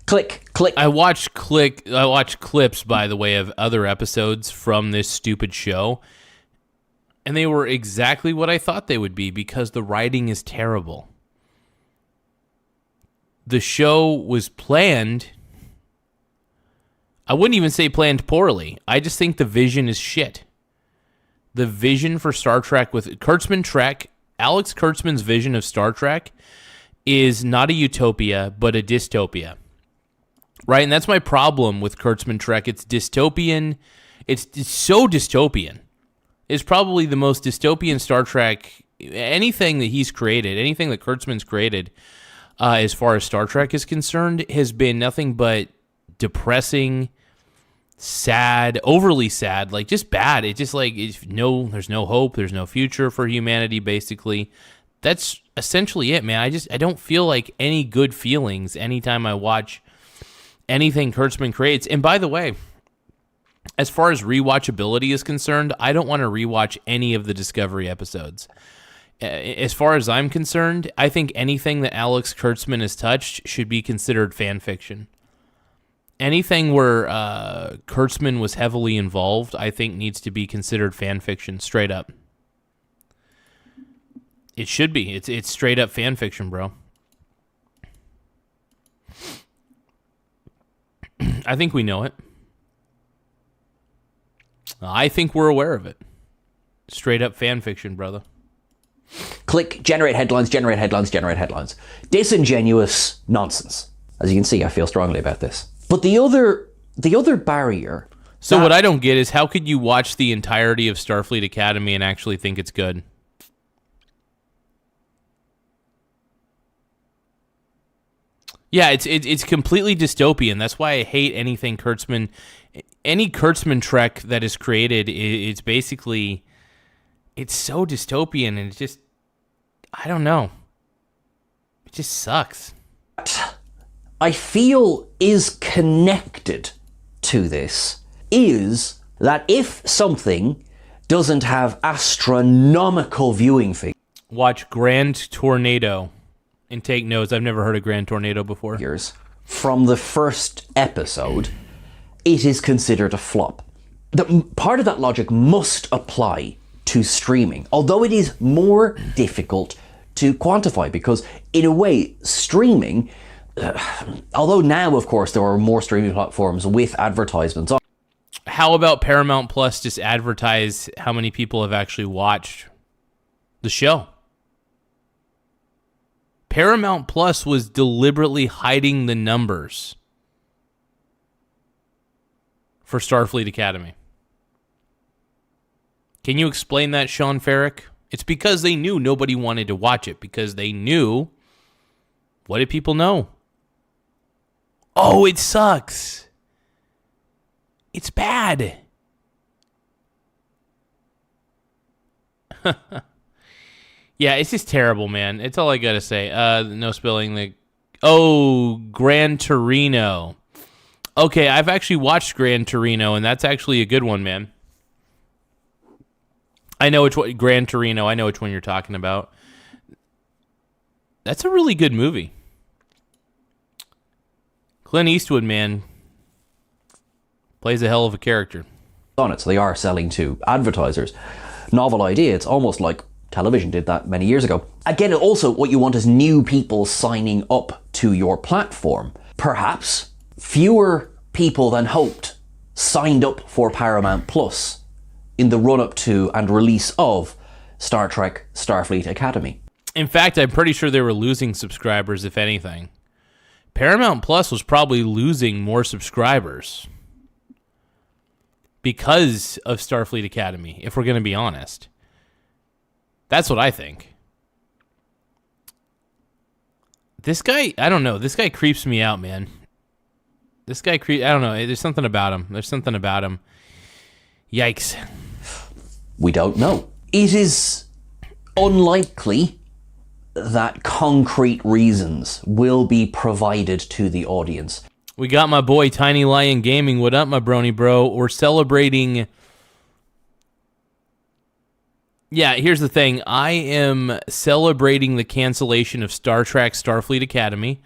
S2: Click, click.
S1: I watched clips, by the way, of other episodes from this stupid show, and they were exactly what I thought they would be because the writing is terrible. The show was planned. I wouldn't even say planned poorly. I just think the vision is shit. The vision for Star Trek with Kurtzman Trek, Alex Kurtzman's vision of Star Trek is not a utopia, but a dystopia. Right? And that's my problem with Kurtzman Trek. It's dystopian. It's so dystopian. It's probably the most dystopian Star Trek, anything that he's created, anything that Kurtzman's created, as far as Star Trek is concerned, has been nothing but depressing, sad, overly sad, like just bad. It's just like there's no hope, there's no future for humanity, basically. That's essentially it, man. I don't feel like any good feelings anytime I watch anything Kurtzman creates. And by the way, as far as rewatchability is concerned, I don't want to rewatch any of the Discovery episodes. As far as I'm concerned, I think anything that Alex Kurtzman has touched should be considered fan fiction. Anything where Kurtzman was heavily involved, I think needs to be considered fan fiction, straight up. It should be. It's straight up fan fiction, bro. I think we know it. I think we're aware of it. Straight up fan fiction, brother.
S2: Click generate headlines, generate headlines, generate headlines. Disingenuous nonsense. As you can see, I feel strongly about this. But the other barrier...
S1: So what I don't get is how could you watch the entirety of Starfleet Academy and actually think it's good? Yeah, it's completely dystopian. That's why I hate anything Kurtzman. Any Kurtzman Trek that is created, it's basically, it's so dystopian, and it just, I don't know. It just sucks.
S2: I feel is connected to this is that if something doesn't have astronomical viewing figures...
S1: Watch Grand Tornado and take notes. I've never heard of Grand Tornado before.
S2: From the first episode, it is considered a flop. Part of that logic must apply to streaming, although it is more difficult to quantify because, in a way, streaming... although now, of course, there are more streaming platforms with advertisements on.
S1: How about Paramount Plus just advertise how many people have actually watched the show? Paramount Plus was deliberately hiding the numbers for Starfleet Academy. Can you explain that, Sean Farrick? It's because they knew nobody wanted to watch it, because they knew... What did people know? Oh, it sucks. It's bad. Yeah, it's just terrible, man. It's all I gotta say. No spelling. Gran Torino. Okay, I've actually watched Gran Torino, and that's actually a good one, man. I know which one, Gran Torino. I know which one you're talking about. That's a really good movie. Clint Eastwood, man, plays a hell of a character.
S2: On it, so they are selling to advertisers. Novel idea. It's almost like television did that many years ago. Again, also what you want is new people signing up to your platform. Perhaps fewer people than hoped signed up for Paramount Plus in the run-up to and release of Star Trek Starfleet Academy.
S1: In fact, I'm pretty sure they were losing subscribers, if anything. Paramount Plus was probably losing more subscribers because of Starfleet Academy, if we're going to be honest. That's what I think. This guy, I don't know. This guy creeps me out, man. I don't know. There's something about him. Yikes.
S2: We don't know. It is unlikely that concrete reasons will be provided to the audience.
S1: We got my boy Tiny Lion Gaming. What up, my brony bro? We're celebrating... Yeah, here's the thing. I am celebrating the cancellation of Star Trek Starfleet Academy.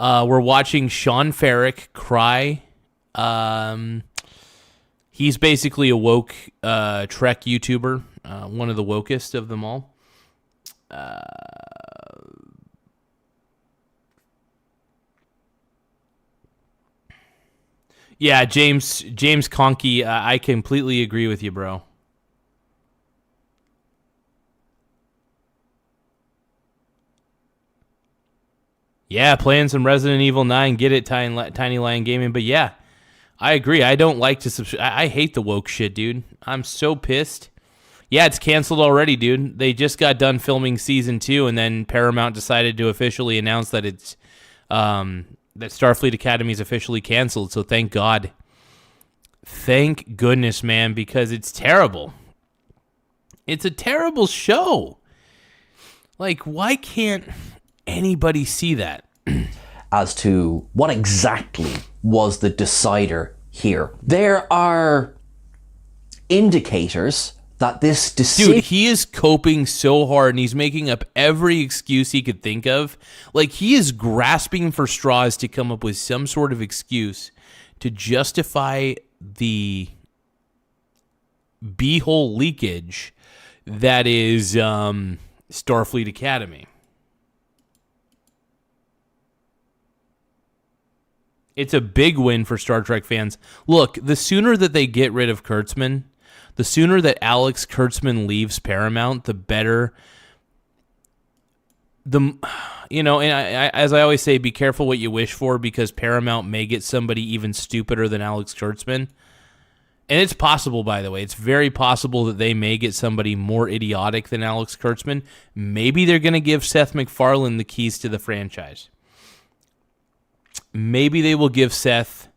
S1: We're watching Sean Farrick cry. He's basically a woke Trek YouTuber, one of the wokest of them all. Yeah, James Conkey, I completely agree with you, bro. Yeah, playing some Resident Evil 9, get it, Tiny Lion Gaming. But yeah, I agree. I don't like to subscribe. I hate the woke shit, dude. I'm so pissed. Yeah, it's canceled already, dude. They just got done filming season 2, and then Paramount decided to officially announce that it's that Starfleet Academy is officially canceled. So thank God. Thank goodness, man, because it's terrible. It's a terrible show. Like, why can't anybody see that?
S2: As to what exactly was the decider here. There are indicators that this decision...
S1: Dude, he is coping so hard, and he's making up every excuse he could think of. Like, he is grasping for straws to come up with some sort of excuse to justify the b-hole leakage that is Starfleet Academy. It's a big win for Star Trek fans. Look, the sooner that they get rid of Kurtzman, the sooner that Alex Kurtzman leaves Paramount, the better. And as I always say, be careful what you wish for, because Paramount may get somebody even stupider than Alex Kurtzman. And it's possible, by the way. It's very possible that they may get somebody more idiotic than Alex Kurtzman. Maybe they're going to give Seth MacFarlane the keys to the franchise. Maybe they will give Seth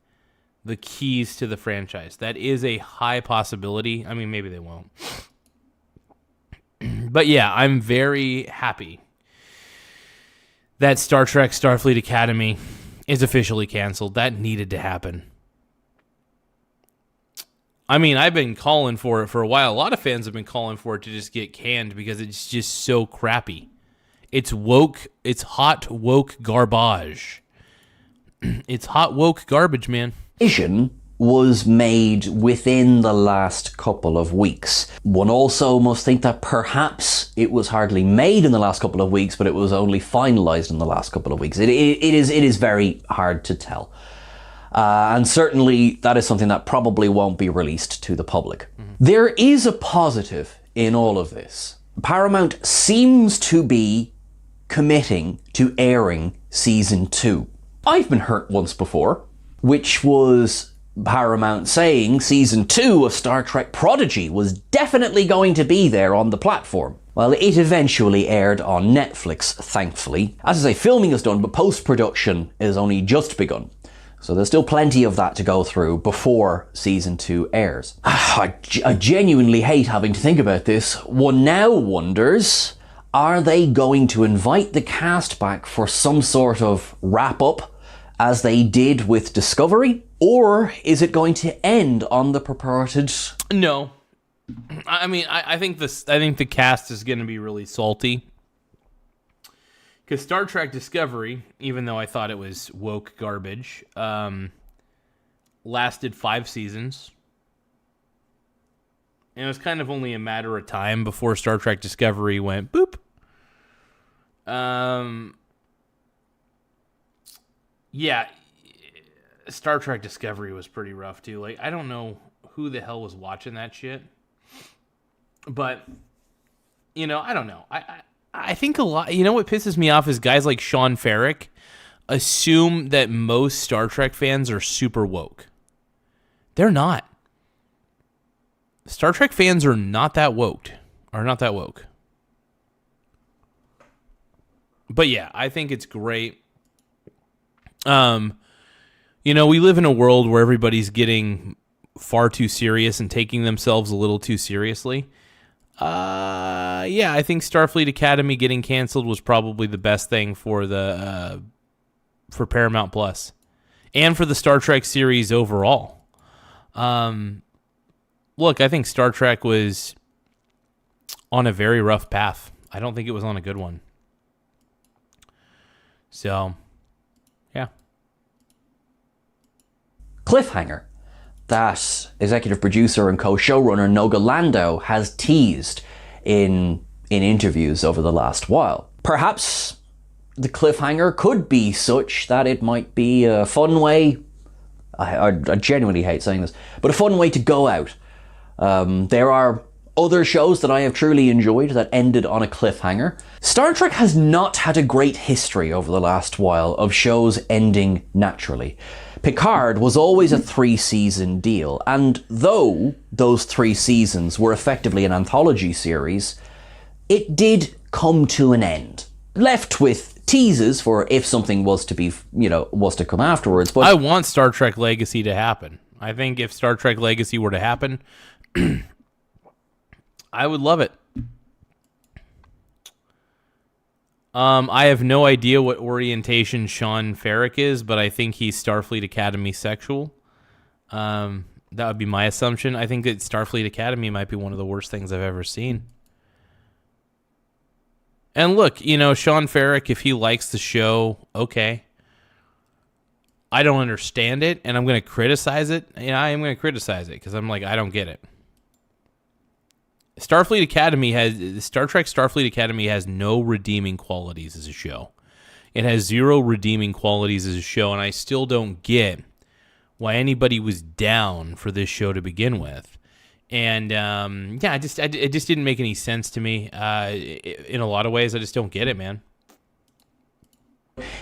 S1: the keys to the franchise. That is a high possibility. I mean, maybe they won't. But yeah, I'm very happy that Star Trek Starfleet Academy is officially canceled. That needed to happen. I mean, I've been calling for it for a while. A lot of fans have been calling for it to just get canned because it's just so crappy. It's woke. It's hot woke garbage. It's hot woke garbage, man.
S2: Decision was made within the last couple of weeks. One also must think that perhaps it was hardly made in the last couple of weeks, but it was only finalized in the last couple of weeks. It is very hard to tell. And certainly that is something that probably won't be released to the public. There is a positive in all of this. Paramount seems to be committing to airing season 2. I've been hurt once before, which was Paramount saying season 2 of Star Trek Prodigy was definitely going to be there on the platform. Well, it eventually aired on Netflix, thankfully. As I say, filming is done, but post-production is only just begun. So there's still plenty of that to go through before season 2 airs. I genuinely hate having to think about this. One now wonders, are they going to invite the cast back for some sort of wrap-up, as they did with Discovery? Or is it going to end on the purported...
S1: No. I mean, I think the cast is going to be really salty. Because Star Trek Discovery, even though I thought it was woke garbage, lasted 5 seasons. And it was kind of only a matter of time before Star Trek Discovery went boop. Yeah, Star Trek Discovery was pretty rough too. Like, I don't know who the hell was watching that shit. But, I don't know. I think a lot... what pisses me off is guys like Sean Ferrick assume that most Star Trek fans are super woke. They're not. Star Trek fans are not that woke. But yeah, I think it's great. We live in a world where everybody's getting far too serious and taking themselves a little too seriously. I think Starfleet Academy getting canceled was probably the best thing for Paramount Plus and for the Star Trek series overall. Look, I think Star Trek was on a very rough path. I don't think it was on a good one. So, yeah.
S2: Cliffhanger that executive producer and co-showrunner Noga Landau has teased in interviews over the last while. Perhaps the cliffhanger could be such that it might be a fun way, I genuinely hate saying this, but a fun way to go out. There are other shows that I have truly enjoyed that ended on a cliffhanger. Star Trek has not had a great history over the last while of shows ending naturally. Picard was always a 3-season deal, and though those 3 seasons were effectively an anthology series, it did come to an end. Left with teases for if something was to be, was to come afterwards. But
S1: I want Star Trek Legacy to happen. I think if Star Trek Legacy were to happen, I would love it. I have no idea what orientation Sean Ferrick is, but I think he's Starfleet Academy sexual. That would be my assumption. I think that Starfleet Academy might be one of the worst things I've ever seen. And look, Sean Ferrick, if he likes the show, okay. I don't understand it, and I'm going to criticize it. Yeah, I am going to criticize it because I'm like, I don't get it. Star Trek Starfleet Academy has no redeeming qualities as a show. It has zero redeeming qualities as a show, and I still don't get why anybody was down for this show to begin with. And it just didn't make any sense to me. In a lot of ways, I just don't get it, man.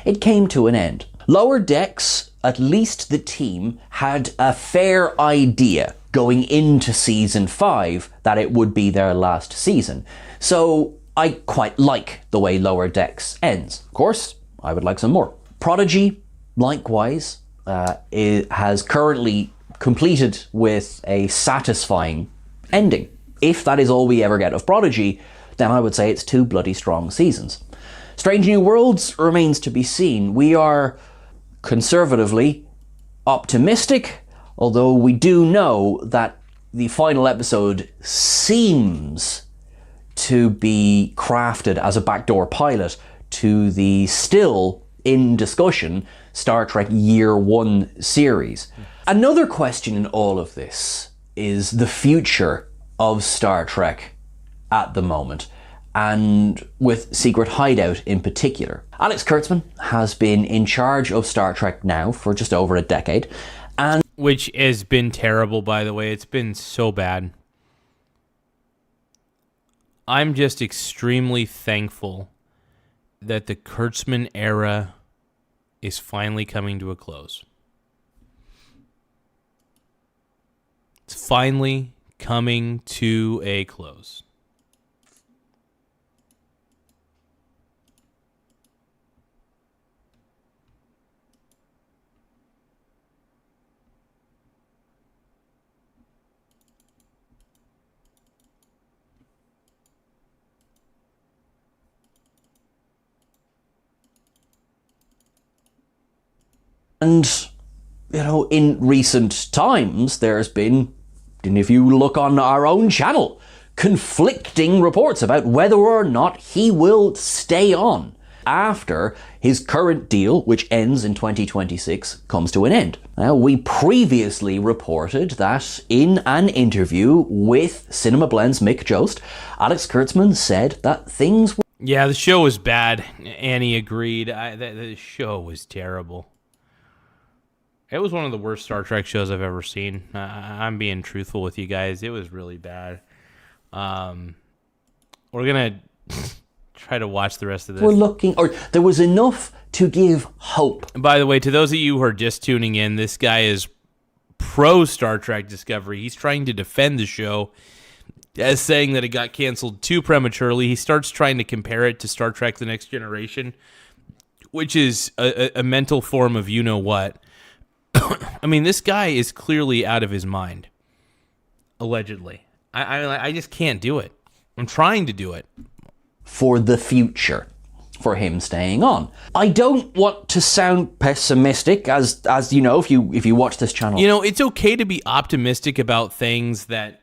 S2: It came to an end. Lower Decks, at least the team, had a fair idea going into season 5 that it would be their last season. So I quite like the way Lower Decks ends. Of course, I would like some more. Prodigy, likewise, it has currently completed with a satisfying ending. If that is all we ever get of Prodigy, then I would say it's 2 bloody strong seasons. Strange New Worlds remains to be seen. We are conservatively optimistic, although we do know that the final episode seems to be crafted as a backdoor pilot to the still in discussion Star Trek Year 1 series. Another question in all of this is the future of Star Trek at the moment, and with Secret Hideout in particular. Alex Kurtzman has been in charge of Star Trek now for just over a decade, and
S1: which has been terrible, by the way. It's been so bad. I'm just extremely thankful that the Kurtzman era is finally coming to a close. It's finally coming to a close.
S2: And, in recent times, there's been, and if you look on our own channel, conflicting reports about whether or not he will stay on after his current deal, which ends in 2026, comes to an end. Now, we previously reported that in an interview with Cinema Blend's Mick Jost, Alex Kurtzman said that things were...
S1: Yeah, the show was bad. Annie agreed. The show was terrible. It was one of the worst Star Trek shows I've ever seen. I'm being truthful with you guys. It was really bad. We're going to try to watch the rest of this.
S2: There was enough to give hope.
S1: And by the way, to those of you who are just tuning in, this guy is pro Star Trek Discovery. He's trying to defend the show as saying that it got canceled too prematurely. He starts trying to compare it to Star Trek The Next Generation, which is a mental form of you-know-what. I mean, this guy is clearly out of his mind, allegedly. I just can't do it. I'm trying to do it.
S2: For the future, for him staying on. I don't want to sound pessimistic, as you know, if you watch this channel.
S1: It's okay to be optimistic about things that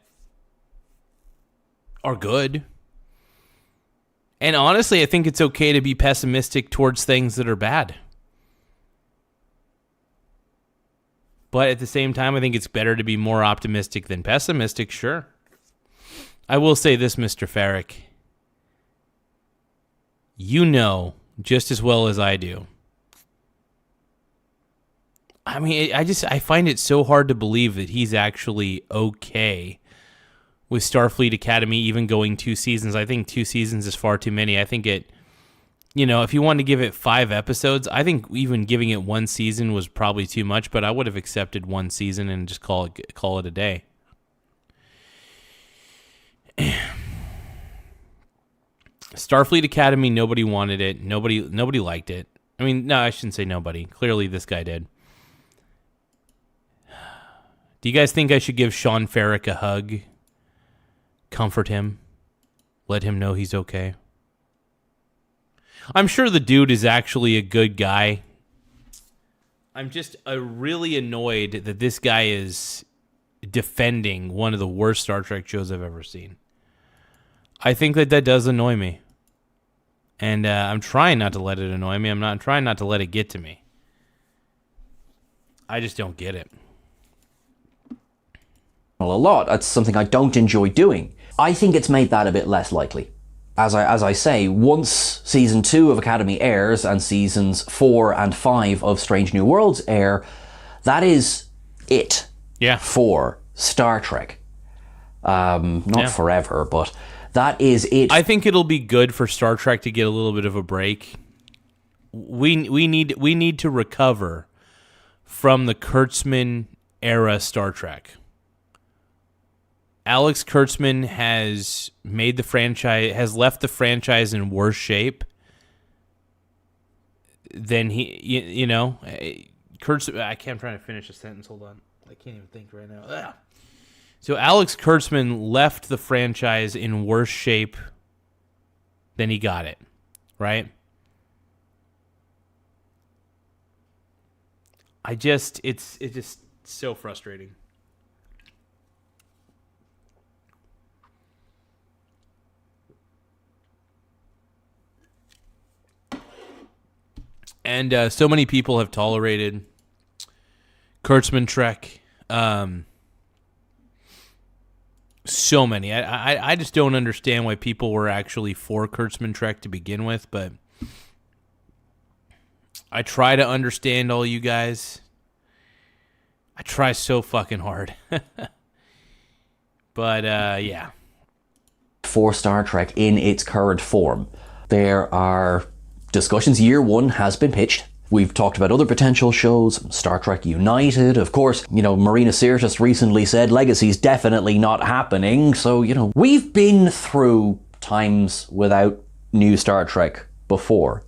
S1: are good. And honestly, I think it's okay to be pessimistic towards things that are bad. But at the same time, I think it's better to be more optimistic than pessimistic, sure. I will say this, Mr. Farrick. You know just as well as I do. I mean, I find it so hard to believe that he's actually okay with Starfleet Academy even going 2 seasons. I think 2 seasons is far too many. I think if you wanted to give it 5 episodes, I think even giving it 1 season was probably too much, but I would have accepted 1 season and just call it a day. Starfleet Academy, nobody wanted it. Nobody liked it. I mean, no, I shouldn't say nobody. Clearly this guy did. Do you guys think I should give Sean Farrick a hug? Comfort him? Let him know he's okay? I'm sure the dude is actually a good guy. I'm just really annoyed that this guy is defending one of the worst Star Trek shows I've ever seen. I think that does annoy me. And I'm trying not to let it annoy me. I'm trying not to let it get to me. I just don't get it.
S2: A lot. That's something I don't enjoy doing. I think it's made that a bit less likely. As I say, once season 2 of Academy airs and seasons 4 and 5 of Strange New Worlds air, that is it.
S1: Yeah.
S2: For Star Trek. Not forever, but that is it.
S1: I think it'll be good for Star Trek to get a little bit of a break. We need to recover from the Kurtzman era Star Trek. Alex Kurtzman has left the franchise in worse shape than Kurtzman. I can't, I'm trying to finish a sentence. Hold on. I can't even think right now. Ugh. So Alex Kurtzman left the franchise in worse shape than he got it, right? It's just so frustrating. And so many people have tolerated Kurtzman Trek. So many. I just don't understand why people were actually for Kurtzman Trek to begin with, but I try to understand all you guys. I try so fucking hard. But, yeah.
S2: For Star Trek in its current form. There are discussions. Year 1 has been pitched. We've talked about other potential shows, Star Trek United. Of course, Marina Sirtis recently said Legacy's definitely not happening. So, we've been through times without new Star Trek before.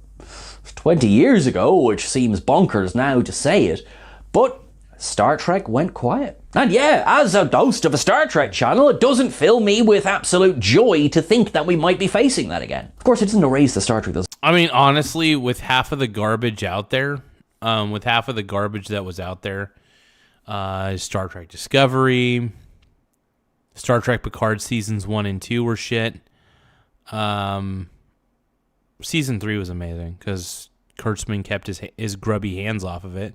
S2: 20 years ago, which seems bonkers now to say it, but Star Trek went quiet. And yeah, as a host of a Star Trek channel, it doesn't fill me with absolute joy to think that we might be facing that again. Of course, it doesn't erase the Star Trek.
S1: I mean, honestly, with half of the garbage out there, with half of the garbage that was out there, Star Trek Discovery, Star Trek Picard seasons 1 and 2 were shit. Season 3 was amazing because Kurtzman kept his grubby hands off of it.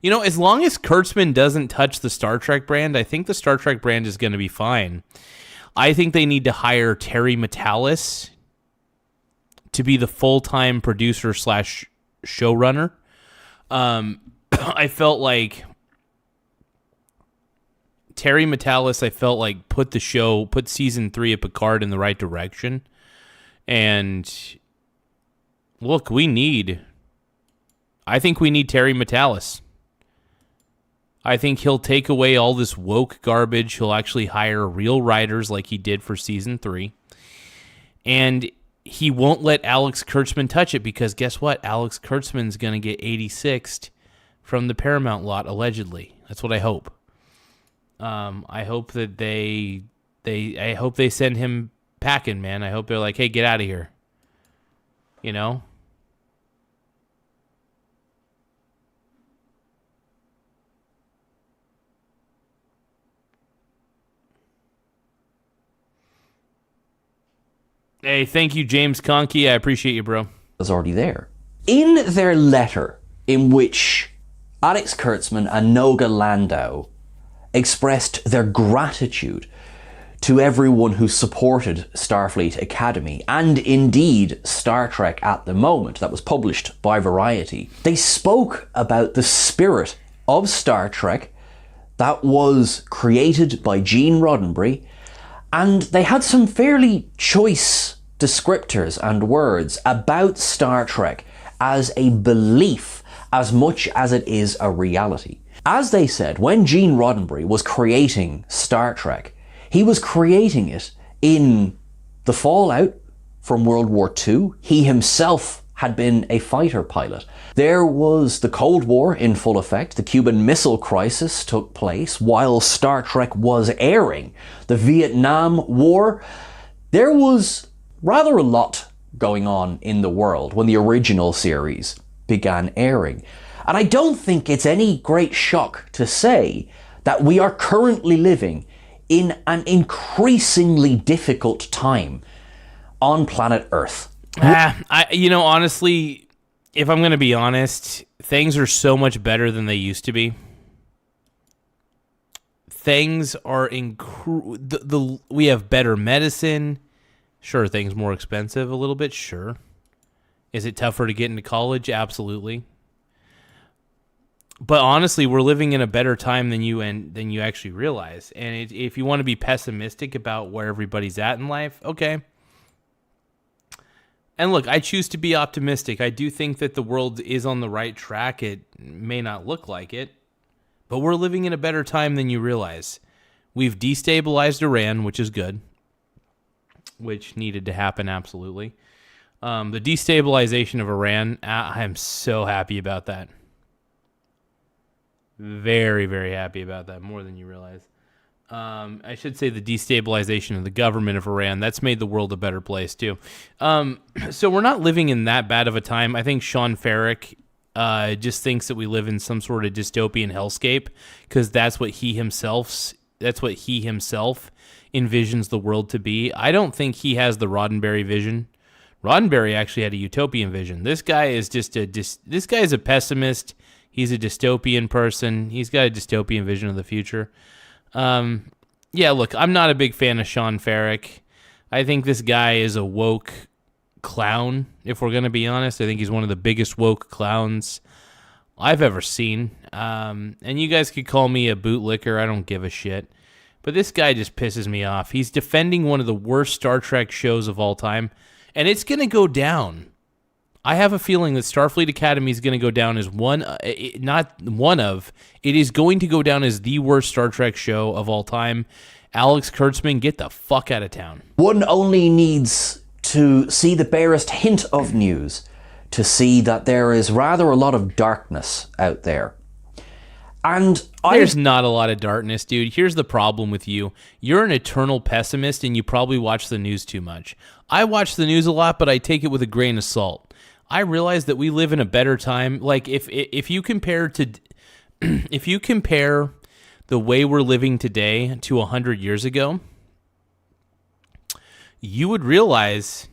S1: As long as Kurtzman doesn't touch the Star Trek brand, I think the Star Trek brand is going to be fine. I think they need to hire Terry Matalas to be the full-time producer / showrunner. I felt like Terry Matalas, put season 3 of Picard in the right direction. And look, I think we need Terry Matalas. I think he'll take away all this woke garbage. He'll actually hire real writers like he did for season 3. And he won't let Alex Kurtzman touch it because guess what? Alex Kurtzman's going to get 86'd from the Paramount lot, allegedly. That's what I hope. I hope that I hope they send him packing, man. I hope they're like, hey, get out of here. Hey, thank you, James Conkey. I appreciate you, bro.
S2: Was already there. In their letter, in which Alex Kurtzman and Noga Landau expressed their gratitude to everyone who supported Starfleet Academy, and indeed Star Trek at the moment, that was published by Variety, they spoke about the spirit of Star Trek that was created by Gene Roddenberry, and they had some fairly choice descriptors and words about Star Trek as a belief as much as it is a reality. As they said, when Gene Roddenberry was creating Star Trek, he was creating it in the fallout from World War II. He himself had been a fighter pilot. There was the Cold War in full effect. The Cuban Missile Crisis took place while Star Trek was airing. The Vietnam War. There was rather a lot going on in the world when the original series began airing. And I don't think it's any great shock to say that we are currently living in an increasingly difficult time on planet Earth.
S1: Honestly, if I'm going to be honest, things are so much better than they used to be. Things are we have better medicine. Sure, things more expensive a little bit. Sure. Is it tougher to get into college? Absolutely. But honestly, we're living in a better time than you actually realize. And if you want to be pessimistic about where everybody's at in life, okay. And look, I choose to be optimistic. I do think that the world is on the right track. It may not look like it, but we're living in a better time than you realize. We've destabilized Iran, which is good, which needed to happen, absolutely. The destabilization of Iran, I'm so happy about that. Very, very happy about that, more than you realize. I should say the destabilization of the government of Iran. That's made the world a better place, too. So we're not living in that bad of a time. I think Sean Farrick just thinks that we live in some sort of dystopian hellscape because that's what he himself envisions the world to be. I don't think he has the Roddenberry vision. Roddenberry actually had a utopian vision. This guy is this guy is a pessimist. He's a dystopian person. He's got a dystopian vision of the future. Yeah, look, I'm not a big fan of Sean Farrick. I think this guy is a woke clown, if we're going to be honest. I think he's one of the biggest woke clowns I've ever seen. And you guys could call me a bootlicker. I don't give a shit. But this guy just pisses me off. He's defending one of the worst Star Trek shows of all time, and it's going to go down. I have a feeling that Starfleet Academy is going to go down as it is going to go down as the worst Star Trek show of all time. Alex Kurtzman, get the fuck out of town.
S2: One only needs to see the barest hint of news to see that there is rather a lot of darkness out there. And
S1: there's not a lot of darkness, dude. Here's the problem with you. You're an eternal pessimist and you probably watch the news too much. I watch the news a lot, but I take it with a grain of salt. I realize that we live in a better time. Like if you compare the way we're living today to 100 years ago, you would realize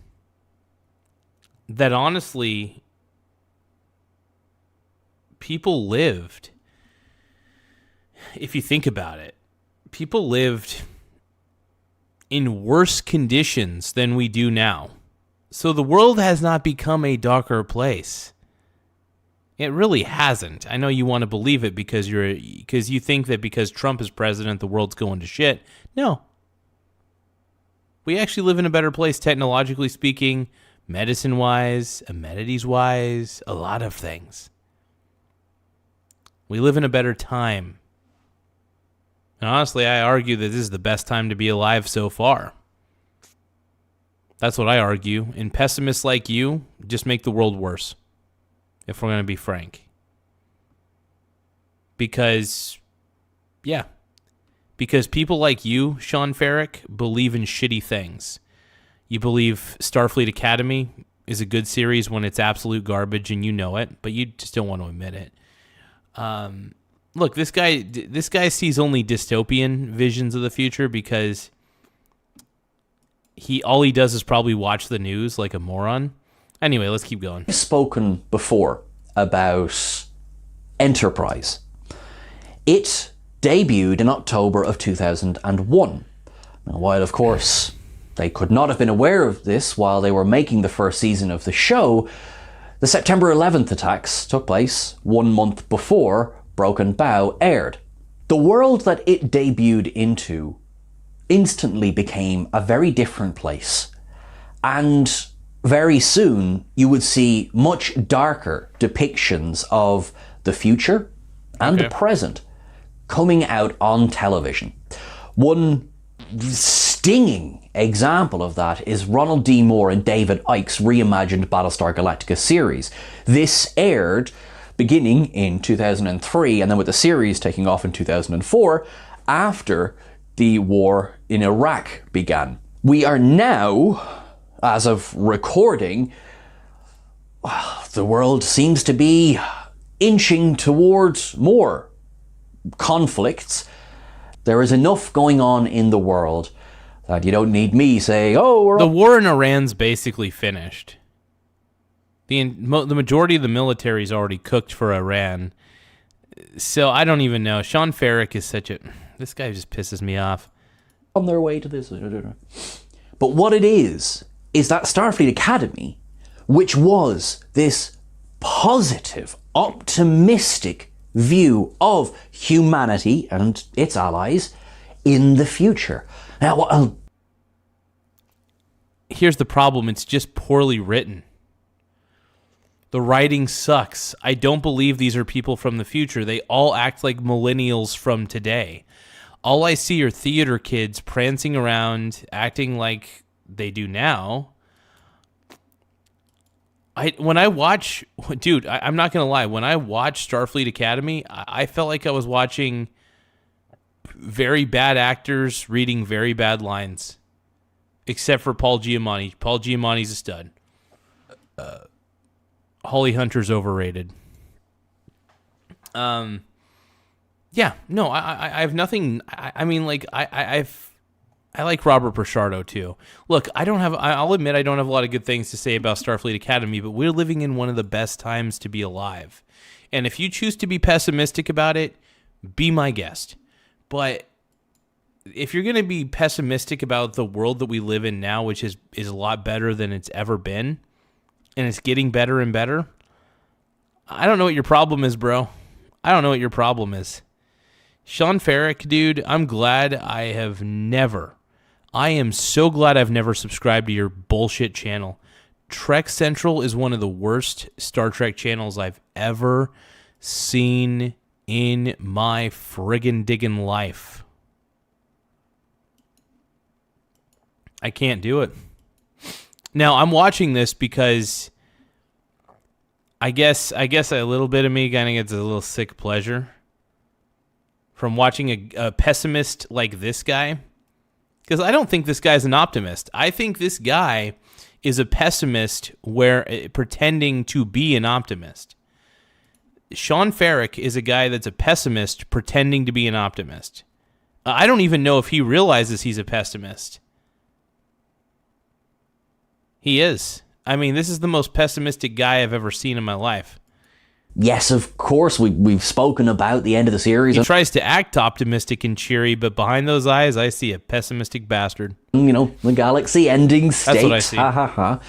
S1: that honestly, people lived. If you think about it, people lived in worse conditions than we do now. So the world has not become a darker place. It really hasn't. I know you want to believe it because you think that because Trump is president, the world's going to shit. No. We actually live in a better place, technologically speaking, medicine-wise, amenities-wise, a lot of things. We live in a better time. And honestly, I argue that this is the best time to be alive so far. That's what I argue. And pessimists like you just make the world worse, if we're going to be frank. Because people like you, Sean Farrick, believe in shitty things. You believe Starfleet Academy is a good series when it's absolute garbage and you know it, but you just don't want to admit it. Look, this guy sees only dystopian visions of the future because all he does is probably watch the news like a moron. Anyway, let's keep going.
S2: I've spoken before about Enterprise. It debuted in October of 2001. Now, while, of course, they could not have been aware of this while they were making the first season of the show, the September 11th attacks took place 1 month before Broken Bow aired. The world that it debuted into instantly became a very different place. And very soon you would see much darker depictions of the future and the present coming out on television. One stinging example of that is Ronald D. Moore and David Icke's reimagined Battlestar Galactica series. This aired beginning in 2003 and then with the series taking off in 2004 after the war in Iraq began. We are now, as of recording, the world seems to be inching towards more conflicts. There is enough going on in the world that you don't need me saying, the
S1: war in Iran's basically finished. The majority of the military is already cooked for Iran. So I don't even know. Sean Ferrick is such a... This guy just pisses me off.
S2: On their way to this. But what it is that Starfleet Academy, which was this positive, optimistic view of humanity and its allies in the future. Now,
S1: here's the problem. It's just poorly written. The writing sucks. I don't believe these are people from the future. They all act like millennials from today. All I see are theater kids prancing around, acting like they do now. When I watch, dude, I'm not going to lie. When I watch Starfleet Academy, I felt like I was watching very bad actors reading very bad lines. Except for Paul Giamatti. Paul Giamatti's a stud. Holly Hunter's overrated. Yeah, no, I have nothing. I mean, like, I like Robert Brichardo too. Look, I'll admit I don't have a lot of good things to say about Starfleet Academy, but we're living in one of the best times to be alive. And if you choose to be pessimistic about it, be my guest. But if you're going to be pessimistic about the world that we live in now, which is a lot better than it's ever been, and it's getting better and better, I don't know what your problem is, bro. I don't know what your problem is. Sean Ferrick, dude, I'm glad I am so glad I've never subscribed to your bullshit channel. Trek Central is one of the worst Star Trek channels I've ever seen in my friggin' diggin' life. I can't do it. Now, I'm watching this because I guess a little bit of me kind of gets a little sick pleasure from watching a pessimist like this guy. Because I don't think this guy's an optimist. I think this guy is a pessimist pretending to be an optimist. Sean Ferrick is a guy that's a pessimist pretending to be an optimist. I don't even know if he realizes he's a pessimist. He is. I mean, this is the most pessimistic guy I've ever seen in my life.
S2: Yes, of course, we've spoken about the end of the series.
S1: He tries to act optimistic and cheery, but behind those eyes, I see a pessimistic bastard.
S2: You know, the galaxy ending state.
S1: That's what I see.
S2: Ha ha ha.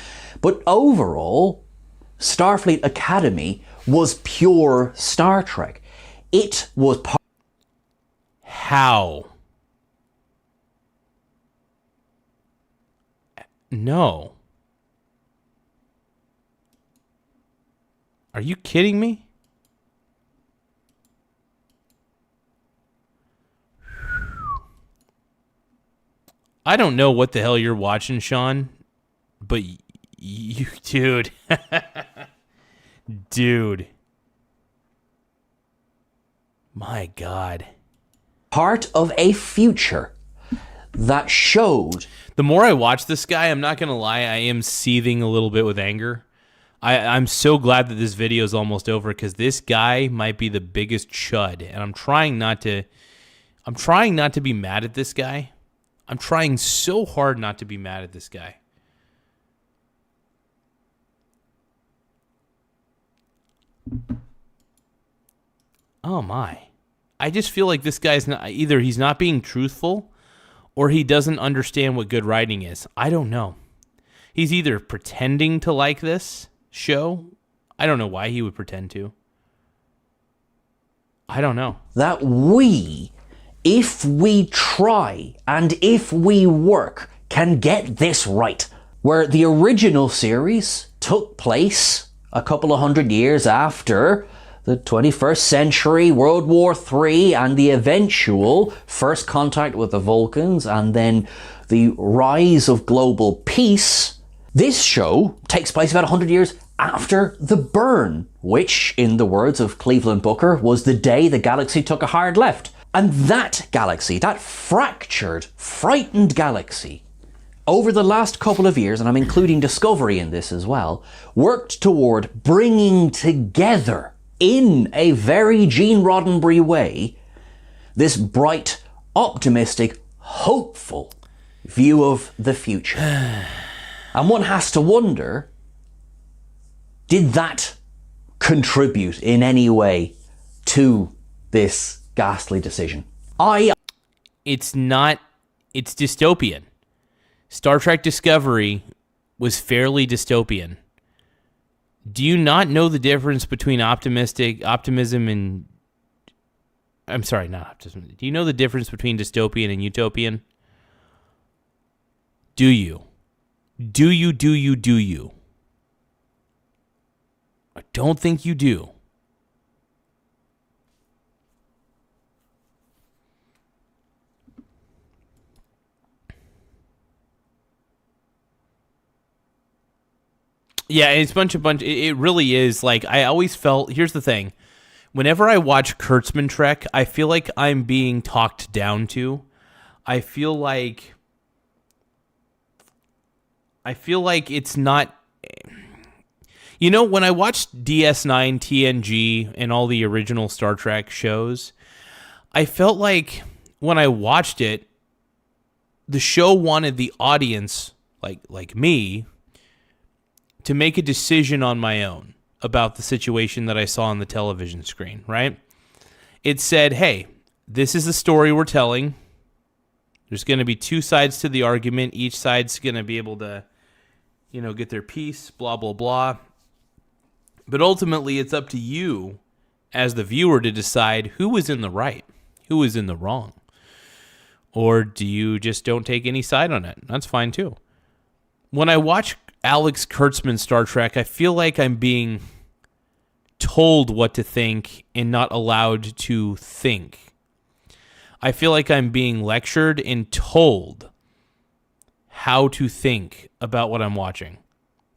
S2: But overall, Starfleet Academy was pure Star Trek. It was
S1: How? No. Are you kidding me? I don't know what the hell you're watching, Sean, but you, dude. Dude. My God.
S2: part of a future that showed.
S1: The more I watch this guy, I'm not going to lie, I am seething a little bit with anger. I'm so glad that this video is almost over because this guy might be the biggest chud, and I'm trying not to be mad at this guy. I'm trying so hard not to be mad at this guy. Oh my. I just feel like this guy's not, either he's not being truthful or he doesn't understand what good writing is. I don't know. He's either pretending to like this show. I don't know why he would pretend to. I don't know.
S2: That we, if we try and if we work, can get this right. Where the original series took place a couple of 100 years after the 21st century, World War III, and the eventual first contact with the Vulcans, and then the rise of global peace. This show takes place about 100 years after the burn, which, in the words of Cleveland Booker, was the day the galaxy took a hard left. And that galaxy, that fractured, frightened galaxy, over the last couple of years, and I'm including Discovery in this as well, worked toward bringing together, in a very Gene Roddenberry way, this bright, optimistic, hopeful view of the future. And one has to wonder, Did that contribute in any way to this ghastly decision?
S1: It's not, it's dystopian. Star Trek Discovery was fairly dystopian. Do you not know the difference between optimism and... I'm sorry, not optimism. Do you know the difference between dystopian and utopian? Do you? Do you? I don't think you do. Yeah, it's it really is. Like, I always felt, here's the thing. Whenever I watch Kurtzman Trek, I feel like I'm being talked down to. I feel like it's not... You know, when I watched DS9, TNG, and all the original Star Trek shows, I felt like when I watched it, the show wanted the audience, like me, to make a decision on my own about the situation that I saw on the television screen, right? It said, hey, this is the story we're telling. There's going to be two sides to the argument. Each side's going to be able to, get their piece, blah, blah, blah. But ultimately, it's up to you as the viewer to decide who is in the right, who is in the wrong. Or do you just don't take any side on it? That's fine, too. When I watch Alex Kurtzman's Star Trek, I feel like I'm being told what to think and not allowed to think. I feel like I'm being lectured and told how to think about what I'm watching.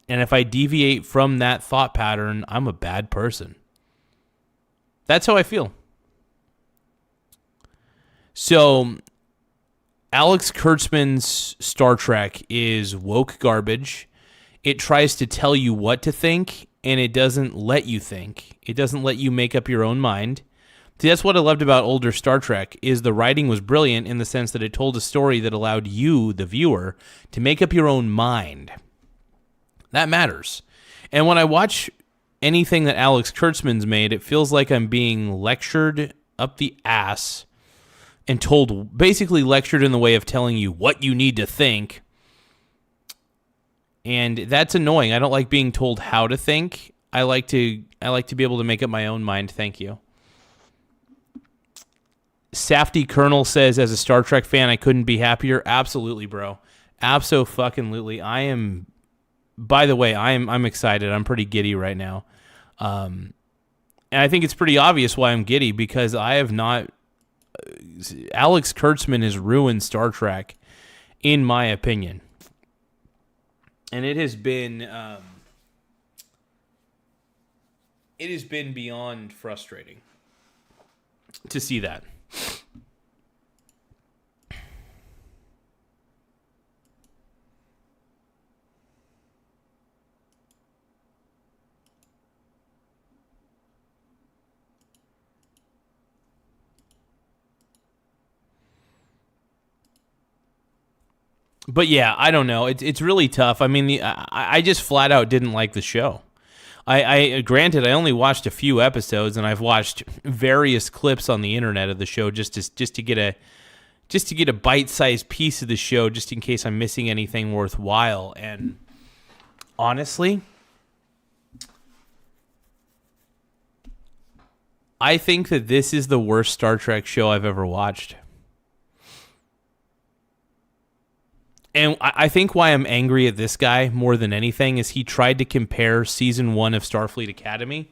S1: And if I deviate from that thought pattern, I'm a bad person. That's how I feel. So, Alex Kurtzman's Star Trek is woke garbage. It tries to tell you what to think, and it doesn't let you think. It doesn't let you make up your own mind. See, that's what I loved about older Star Trek, is the writing was brilliant in the sense that it told a story that allowed you, the viewer, to make up your own mind. That matters. And when I watch anything that Alex Kurtzman's made, it feels like I'm being lectured up the ass and told, basically lectured in the way of telling you what you need to think. And that's annoying. I don't like being told how to think. I like to be able to make up my own mind. Thank you. Safety Colonel says, as a Star Trek fan, I couldn't be happier. Absolutely, bro. Abso-fucking-lutely. I am, by the way, I'm excited. I'm pretty giddy right now. And I think it's pretty obvious why I'm giddy, because I have not... Alex Kurtzman has ruined Star Trek, in my opinion. And it has been beyond frustrating to see that. But yeah, I don't know. It's really tough. I mean, I just flat out didn't like the show. I granted, I only watched a few episodes, and I've watched various clips on the internet of the show just to get a bite-sized piece of the show, just in case I'm missing anything worthwhile. And honestly, I think that this is the worst Star Trek show I've ever watched. And I think why I'm angry at this guy more than anything is he tried to compare Season 1 of Starfleet Academy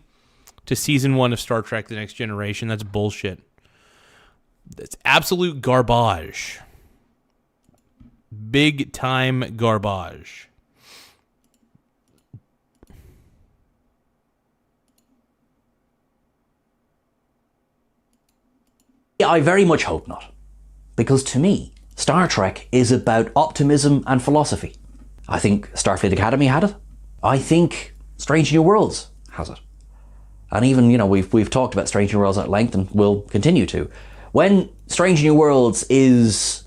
S1: to Season 1 of Star Trek The Next Generation. That's bullshit. That's absolute garbage. Big time garbage.
S2: I very much hope not. Because to me, Star Trek is about optimism and philosophy. I think Starfleet Academy had it. I think Strange New Worlds has it. And even, we've talked about Strange New Worlds at length and will continue to. When Strange New Worlds is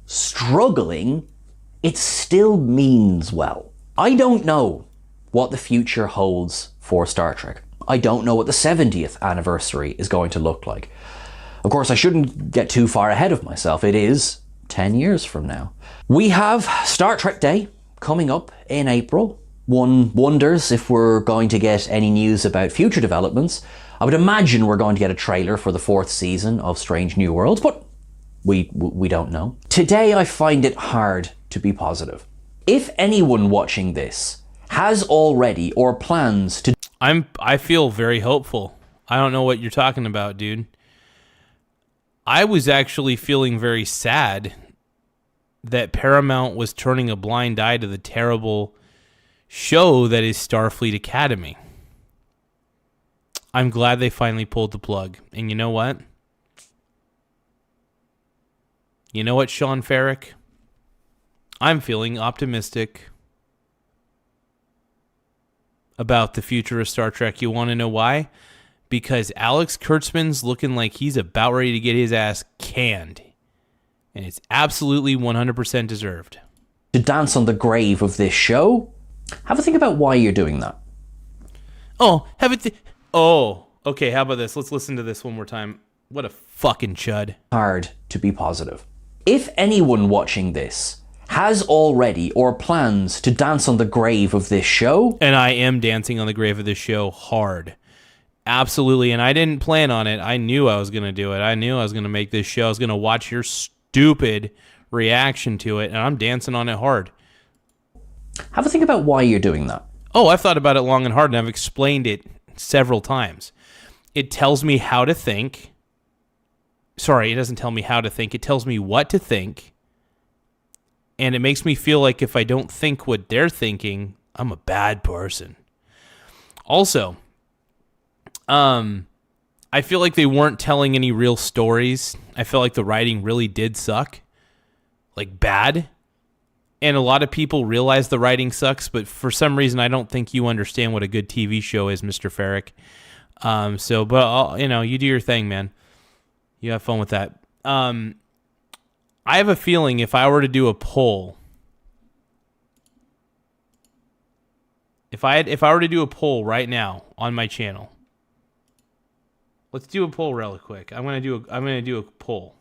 S2: struggling, it still means well. I don't know what the future holds for Star Trek. I don't know what the 70th anniversary is going to look like. Of course, I shouldn't get too far ahead of myself. It is 10 years from now. We have Star Trek Day coming up in April. One wonders if we're going to get any news about future developments. I would imagine we're going to get a trailer for the 4th season of Strange New Worlds, but we don't know. Today I find it hard to be positive. If anyone watching this has already or plans to...
S1: I feel very hopeful. I don't know what you're talking about, dude. I was actually feeling very sad that Paramount was turning a blind eye to the terrible show that is Starfleet Academy. I'm glad they finally pulled the plug. And you know what? You know what, Sean Ferrick? I'm feeling optimistic about the future of Star Trek. You want to know why? Because Alex Kurtzman's looking like he's about ready to get his ass canned. And it's absolutely 100% deserved.
S2: To dance on the grave of this show? Have a think about why you're doing that.
S1: Okay, how about this? Let's listen to this one more time. What a fucking chud.
S2: Hard to be positive. If anyone watching this has already or plans to dance on the grave of this show...
S1: And I am dancing on the grave of this show hard. Absolutely, and I didn't plan on it. I knew I was going to do it. I knew I was going to make this show. I was going to watch your stupid reaction to it, and I'm dancing on it hard.
S2: Have a think about why you're doing that.
S1: Oh, I've thought about it long and hard, and I've explained it several times. It tells me how to think. Sorry, it doesn't tell me how to think. It tells me what to think. And it makes me feel like if I don't think what they're thinking, I'm a bad person. Also, I feel like they weren't telling any real stories. I feel like the writing really did suck. Like, bad. And a lot of people realize the writing sucks, but for some reason, I don't think you understand what a good TV show is, Mr. Ferrick. You do your thing, man. You have fun with that. I have a feeling if I were to do a poll, if I were to do a poll right now on my channel, let's do a poll real quick. I'm gonna do a poll.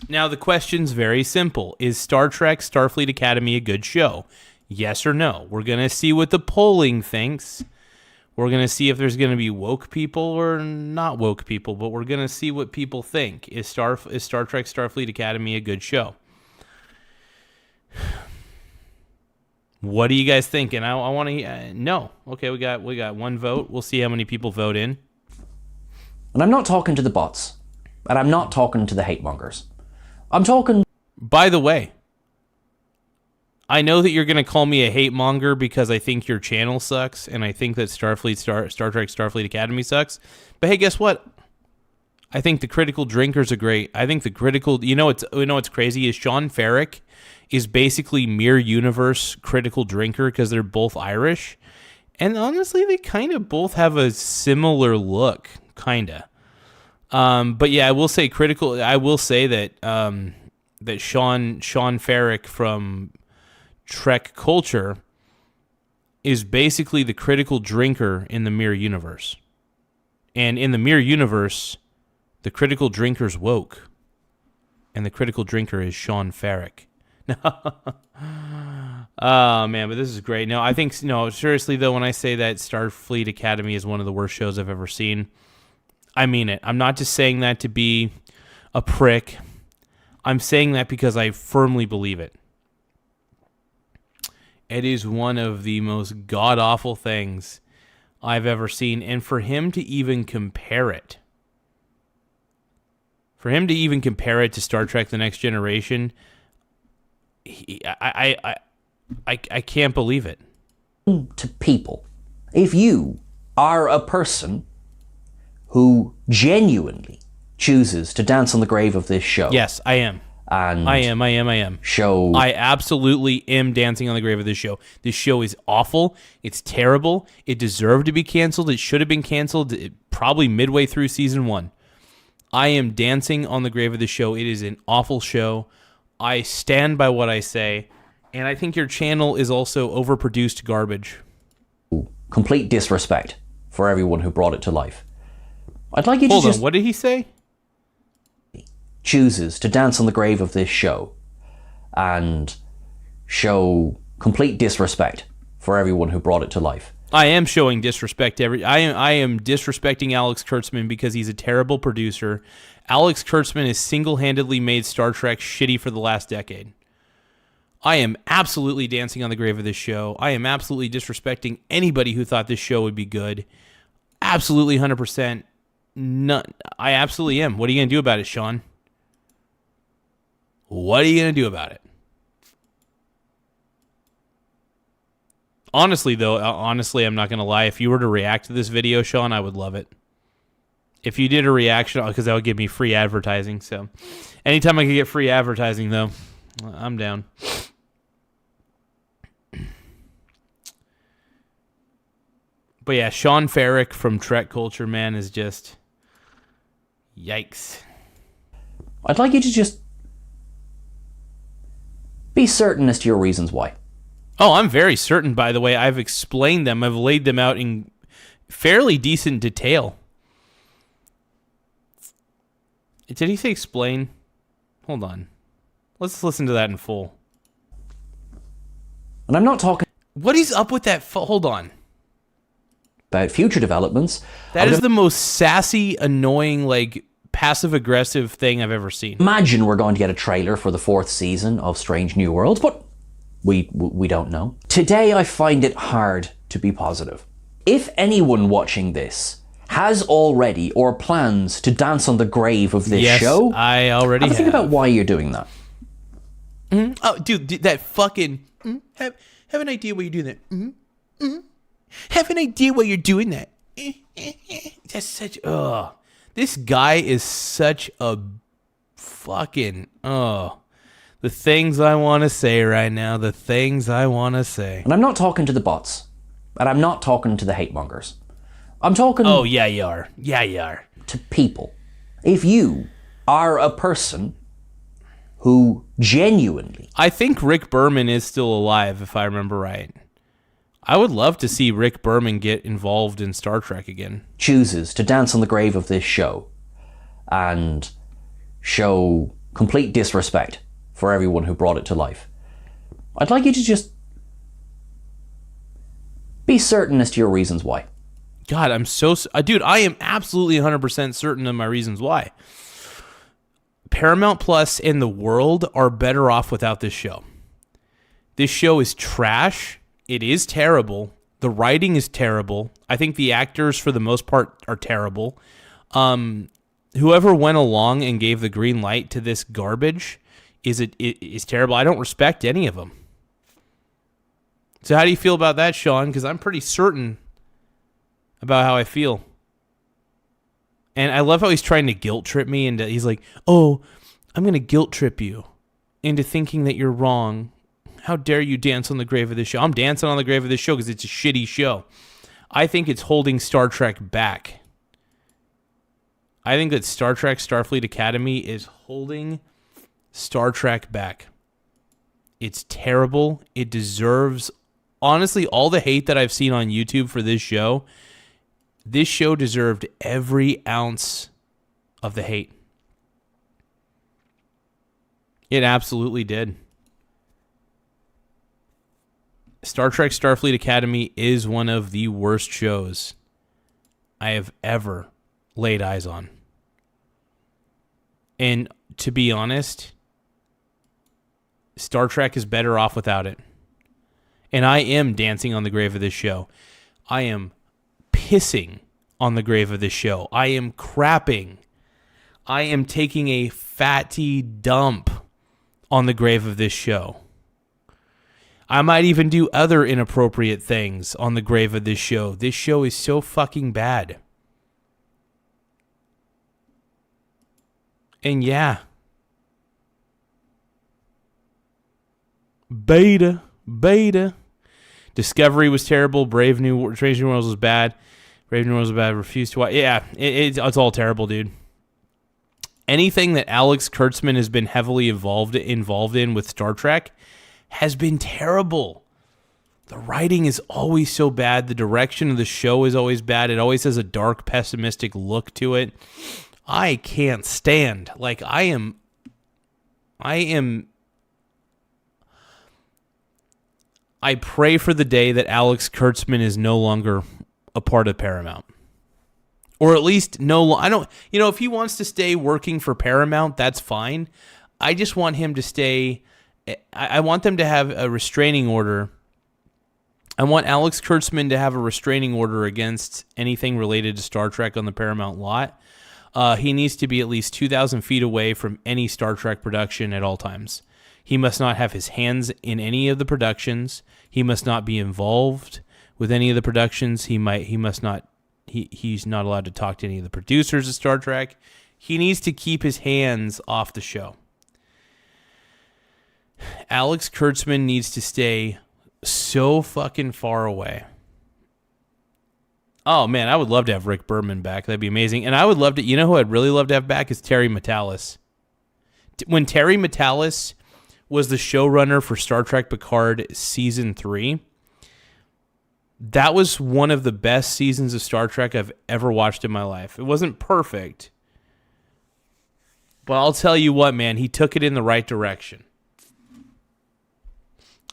S1: Now, the question's very simple. Is Star Trek Starfleet Academy a good show? Yes or no? We're going to see what the polling thinks. We're going to see if there's going to be woke people or not woke people, but we're going to see what people think. Is Star Trek Starfleet Academy a good show? What do you guys think? And I want to no. Okay, we got one vote. We'll see how many people vote in.
S2: And I'm not talking to the bots. And I'm not talking to the hate mongers. I'm talking...
S1: By the way, I know that you're going to call me a hate monger because I think your channel sucks and I think that Star Trek Starfleet Academy sucks. But hey, guess what? I think the Critical Drinkers are great. I think the Critical... You know what's crazy is Sean Ferrick is basically Mirror Universe Critical Drinker because they're both Irish. And honestly, they kind of both have a similar look, kind of. But yeah, I will say that that Sean Ferrick from Trek Culture is basically the critical drinker in the Mirror Universe. And in the Mirror Universe, the critical drinker's woke. And the critical drinker is Sean Ferrick. Oh man, but this is great. No, I think seriously though, when I say that Starfleet Academy is one of the worst shows I've ever seen, I mean it. I'm not just saying that to be a prick. I'm saying that because I firmly believe it. It is one of the most god-awful things I've ever seen. And for him to even compare it, to Star Trek The Next Generation, I can't believe it.
S2: To people. If you are a person who genuinely chooses to dance on the grave of this show.
S1: Yes, I am.
S2: And
S1: I am.
S2: show
S1: I absolutely am dancing on the grave of this show. This show is awful. It's terrible. It deserved to be canceled. It should have been canceled probably midway through season 1. I am dancing on the grave of the show. It is an awful show. I stand by what I say. And I think your channel is also overproduced garbage.
S2: complete disrespect for everyone who brought it to life. I'd like you to
S1: Hold
S2: just...
S1: on, what did he say?
S2: chooses to dance on the grave of this show and show complete disrespect for everyone who brought it to life.
S1: I am showing disrespect to I am disrespecting Alex Kurtzman because he's a terrible producer. Alex Kurtzman has single-handedly made Star Trek shitty for the last decade. I am absolutely dancing on the grave of this show. I am absolutely disrespecting anybody who thought this show would be good. Absolutely 100%. I absolutely am. What are you going to do about it, Sean? What are you going to do about it? Honestly, though, I'm not going to lie. If you were to react to this video, Sean, I would love it. If you did a reaction, because that would give me free advertising. So anytime I could get free advertising, though, I'm down. But yeah, Sean Farrick from Trek Culture, man, is just... yikes.
S2: I'd like you to just be certain as to your reasons why.
S1: Oh, I'm very certain, by the way. I've explained them. I've laid them out in fairly decent detail. Did he say explain? Hold on. Let's listen to that in full.
S2: And I'm not talking
S1: What is up with that? Hold on.
S2: about future developments.
S1: That is the most sassy, annoying, like, passive-aggressive thing I've ever seen.
S2: Imagine we're going to get a trailer for the 4th season of Strange New Worlds, but we don't know. Today I find it hard to be positive. If anyone watching this has already or plans to dance on the grave of this show,
S1: I already have.
S2: Think about why you're doing that.
S1: Mm-hmm. Oh, dude, that fucking... have an idea why you're doing that. Mm-hmm. Have an idea why you're doing that. That's such... Ugh. This guy is such a fucking... Oh. The things I want to say right now. The things I want to say.
S2: And I'm not talking to the bots. And I'm not talking to the hate mongers. I'm talking...
S1: Oh, yeah, you are. Yeah, you are.
S2: ...to people. If you are a person who genuinely...
S1: I think Rick Berman is still alive, if I remember right. I would love to see Rick Berman get involved in Star Trek again.
S2: ...chooses to dance on the grave of this show and show complete disrespect for everyone who brought it to life. I'd like you to just be certain as to your reasons why.
S1: God, I'm so... Dude, I am absolutely 100% certain of my reasons why. Paramount Plus and the world are better off without this show. This show is trash. It is terrible. The writing is terrible. I think the actors, for the most part, are terrible. Whoever went along and gave the green light to this garbage is terrible. I don't respect any of them. So how do you feel about that, Sean? Because I'm pretty certain about how I feel. And I love how he's trying to guilt trip me, and he's like, oh, I'm going to guilt trip you into thinking that you're wrong. How dare you dance on the grave of this show? I'm dancing on the grave of this show because it's a shitty show. I think it's holding Star Trek back. I think that Star Trek Starfleet Academy is holding Star Trek back. It's terrible. It deserves, honestly, all the hate that I've seen on YouTube for this show. This show deserved every ounce of the hate. It absolutely did. Star Trek Starfleet Academy is one of the worst shows I have ever laid eyes on. And to be honest, Star Trek is better off without it. And I am dancing on the grave of this show. I am pissing on the grave of this show. I am crapping. I am taking a fatty dump on the grave of this show. I might even do other inappropriate things on the grave of this show. This show is so fucking bad. And yeah. Beta. Discovery was terrible. Strange New Worlds was bad. Brave New Worlds was bad. Refused to watch. Yeah, it's all terrible, dude. Anything that Alex Kurtzman has been heavily involved in with Star Trek has been terrible. The writing is always so bad. The direction of the show is always bad. It always has a dark, pessimistic look to it. I can't stand. Like, I pray for the day that Alex Kurtzman is no longer a part of Paramount. Or at least if he wants to stay working for Paramount, that's fine. I just want him to stay. I want them to have a restraining order. I want Alex Kurtzman to have a restraining order against anything related to Star Trek on the Paramount lot. He needs to be at least 2,000 feet away from any Star Trek production at all times. He must not have his hands in any of the productions. He must not be involved with any of the productions. He's not allowed to talk to any of the producers of Star Trek. He needs to keep his hands off the show. Alex Kurtzman needs to stay so fucking far away. Oh, man, I would love to have Rick Berman back. That'd be amazing. And I would love to, you know who I'd really love to have back is Terry Matalas. When Terry Matalas was the showrunner for Star Trek Picard Season 3, that was one of the best seasons of Star Trek I've ever watched in my life. It wasn't perfect, but I'll tell you what, man, he took it in the right direction.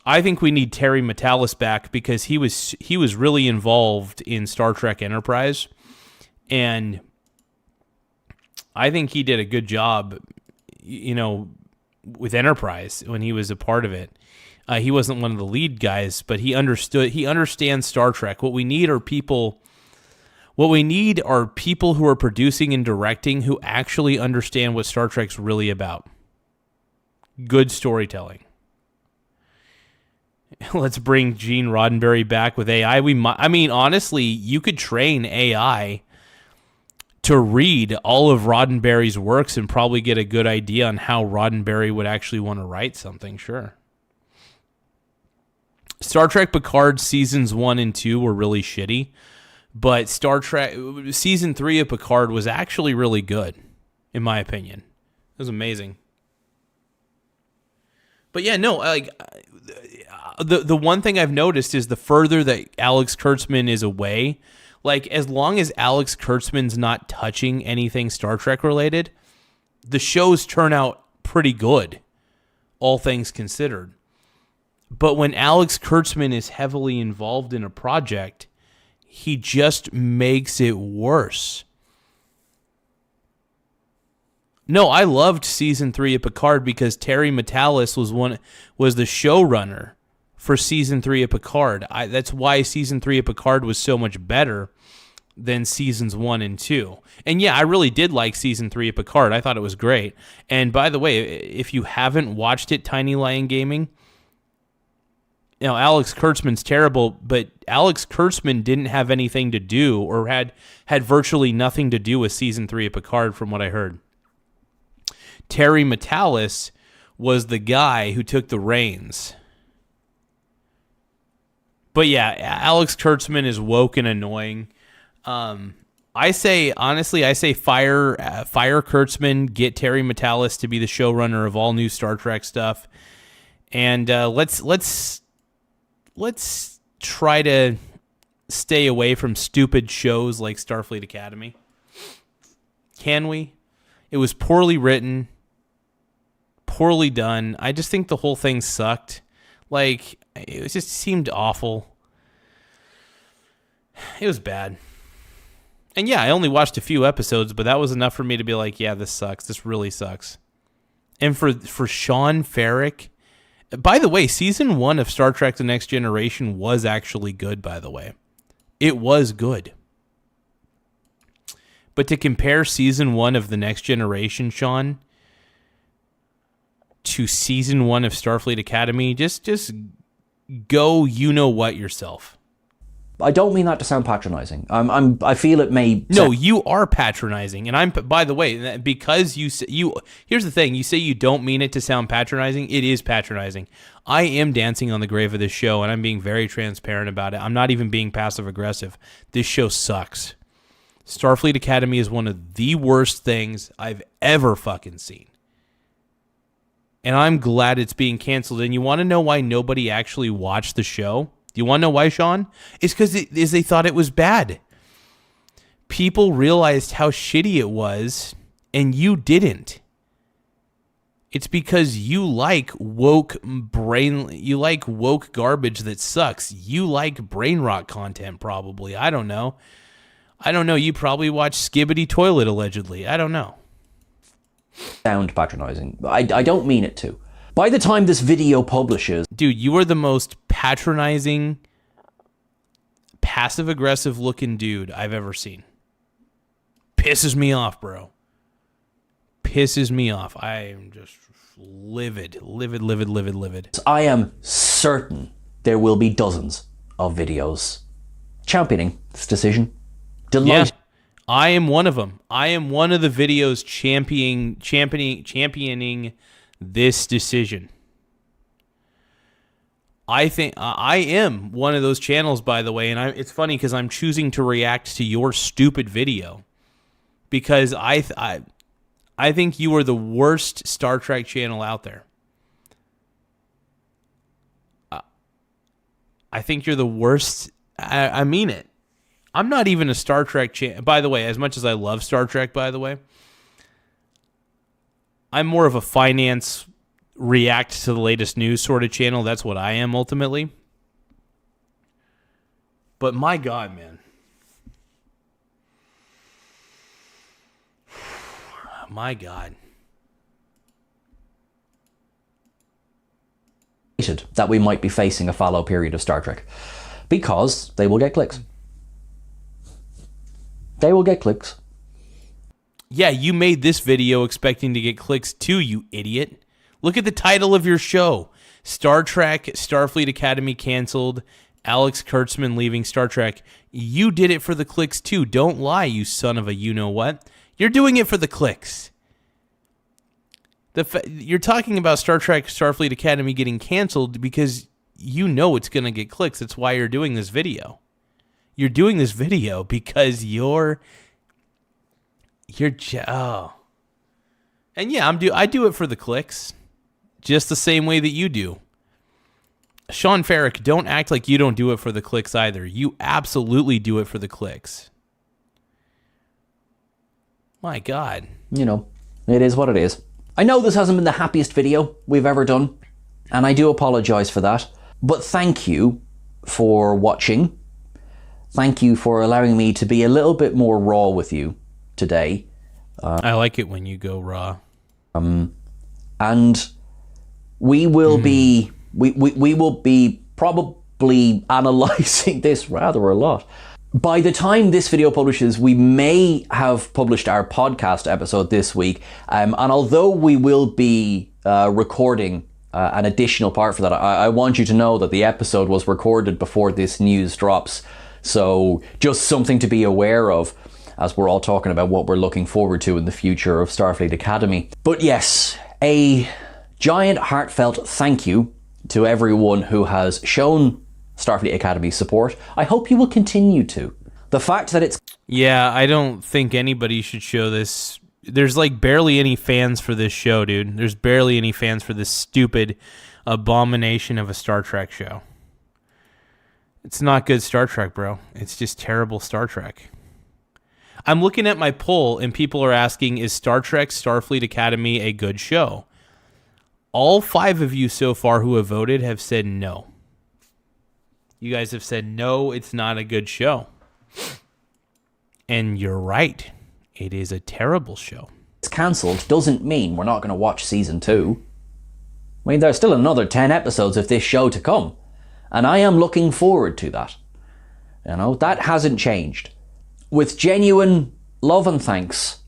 S1: I think we need Terry Matalas back because he was really involved in Star Trek Enterprise, and I think he did a good job, with Enterprise when he was a part of it. He wasn't one of the lead guys, but he understands Star Trek. What we need are people who are producing and directing who actually understand what Star Trek's really about. Good storytelling. Let's bring Gene Roddenberry back with AI. Honestly, you could train AI to read all of Roddenberry's works and probably get a good idea on how Roddenberry would actually want to write something, sure. Star Trek Picard seasons 1 and 2 were really shitty, but Star Trek season 3 of Picard was actually really good, in my opinion. It was amazing. But yeah, no, like the one thing I've noticed is the further that Alex Kurtzman is away, like as long as Alex Kurtzman's not touching anything Star Trek related, the shows turn out pretty good, all things considered. But when Alex Kurtzman is heavily involved in a project, he just makes it worse. No, I loved season 3 of Picard because Terry Matalas was the showrunner for season 3 of Picard. That's why season 3 of Picard was so much better than seasons 1 and 2. And yeah, I really did like season 3 of Picard. I thought it was great. And by the way, if you haven't watched it, Tiny Lion Gaming, Alex Kurtzman's terrible, but Alex Kurtzman didn't have anything to do or had virtually nothing to do with season 3 of Picard from what I heard. Terry Matalas was the guy who took the reins. But yeah, Alex Kurtzman is woke and annoying. I say fire Kurtzman, get Terry Matalas to be the showrunner of all new Star Trek stuff, and let's try to stay away from stupid shows like Starfleet Academy. Can we? It was poorly written, poorly done. I just think the whole thing sucked. Like, it just seemed awful. It was bad. And yeah, I only watched a few episodes, but that was enough for me to be like, yeah, this sucks. This really sucks. And for Sean Ferrick, by the way, season 1 of Star Trek The Next Generation was actually good, by the way. It was good. But to compare season 1 of The Next Generation, Sean, to season 1 of Starfleet Academy, just go you-know-what yourself.
S2: I don't mean that to sound patronizing. I feel it may...
S1: No, you are patronizing. And I'm, by the way, because here's the thing. You say you don't mean it to sound patronizing. It is patronizing. I am dancing on the grave of this show, and I'm being very transparent about it. I'm not even being passive aggressive. This show sucks. Starfleet Academy is one of the worst things I've ever fucking seen. And I'm glad it's being canceled. And you want to know why nobody actually watched the show? Do you want to know why, Sean? It's because they thought it was bad. People realized how shitty it was, and you didn't. It's because you like woke garbage that sucks. You like brain rot content, probably. I don't know. You probably watch Skibbity Toilet, allegedly. I don't know.
S2: Sound patronizing. I don't mean it to. By the time this video publishes...
S1: Dude, you are the most patronizing, passive-aggressive looking dude I've ever seen. Pisses me off, bro. Pisses me off. I am just livid.
S2: I am certain there will be dozens of videos championing this decision. Delighted.
S1: Yeah, I am one of them. I am one of the videos championing this decision. I think I am one of those channels, by the way, and it's funny because I'm choosing to react to your stupid video because I think you are the worst Star Trek channel out there. I think you're the worst. I mean it. I'm not even a Star Trek channel. By the way, as much as I love Star Trek, by the way, I'm more of a finance react to the latest news sort of channel. That's what I am ultimately. But my God, man. My God.
S2: That we might be facing a fallow period of Star Trek because they will get clicks. They will get clicks.
S1: Yeah, you made this video expecting to get clicks too, you idiot. Look at the title of your show. Star Trek, Starfleet Academy canceled, Alex Kurtzman leaving Star Trek. You did it for the clicks too. Don't lie, you son of a you-know-what. You're doing it for the clicks. You're talking about Star Trek, Starfleet Academy getting canceled because you know it's going to get clicks. That's why you're doing this video. You're doing this video because oh. And yeah, I do it for the clicks. Just the same way that you do. Sean Farrick, don't act like you don't do it for the clicks either. You absolutely do it for the clicks. My God.
S2: You know, it is what it is. I know this hasn't been the happiest video we've ever done, and I do apologize for that. But thank you for watching. Thank you for allowing me to be a little bit more raw with you today.
S1: I like it when you go raw.
S2: And we will be we will be probably analyzing this rather a lot. By the time this video publishes, we may have published our podcast episode this week. And although we will be recording an additional part for that, I want you to know that the episode was recorded before this news drops. So just something to be aware of as we're all talking about what we're looking forward to in the future of Starfleet Academy. But yes, a giant heartfelt thank you to everyone who has shown Starfleet Academy support. I hope you will continue to. The fact that it's...
S1: Yeah, I don't think anybody should show this. There's like barely any fans for this show, dude. There's barely any fans for this stupid abomination of a Star Trek show. It's not good Star Trek, bro. It's just terrible Star Trek. I'm looking at my poll and people are asking, is Star Trek Starfleet Academy a good show? All 5 of you so far who have voted have said no. You guys have said, no, it's not a good show. And you're right. It is a terrible show.
S2: It's cancelled doesn't mean we're not going to watch season 2. I mean, there's still another 10 episodes of this show to come. And I am looking forward to that. You know, that hasn't changed. With genuine love and thanks,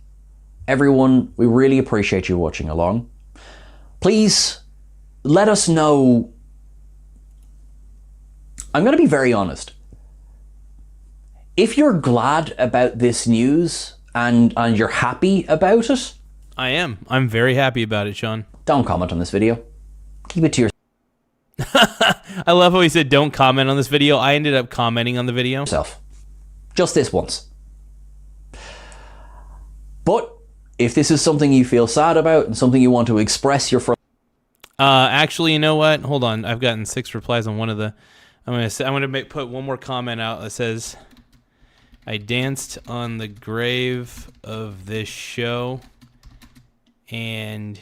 S2: everyone, we really appreciate you watching along. Please let us know. I'm going to be very honest. if you're glad about this news and you're happy about it,
S1: I am. I'm very happy about it, Sean.
S2: don't comment on this video. Keep it to
S1: I love how he said don't comment on this video. I ended up commenting on the video.
S2: yourself. Just this once. But if this is something you feel sad about and something you want to express your
S1: Actually, you know what? Hold on. I've gotten 6 replies on one of the. I'm gonna put one more comment out that says, "I danced on the grave of this show and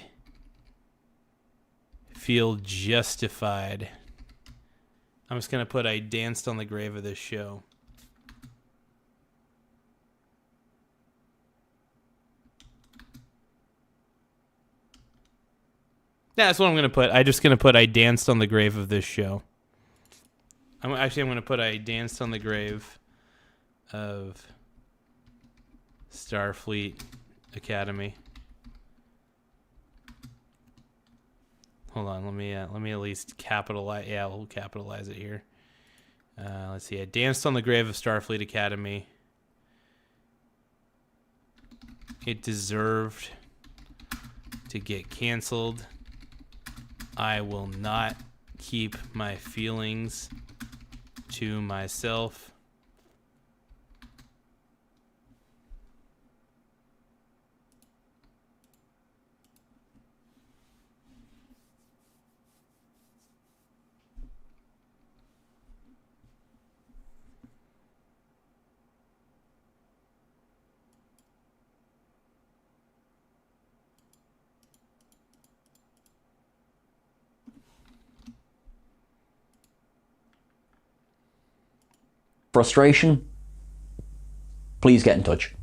S1: feel justified." I'm just gonna put "I danced on the grave of this show." Yeah, that's what I'm going to put. I'm just going to put "I danced on the grave of this show." I'm going to put "I danced on the grave of Starfleet Academy." Hold on, let me at least capitalize. Yeah, we'll capitalize it here. Let's see. "I danced on the grave of Starfleet Academy. It deserved to get canceled. I will not keep my feelings to myself.
S2: frustration, please get in touch.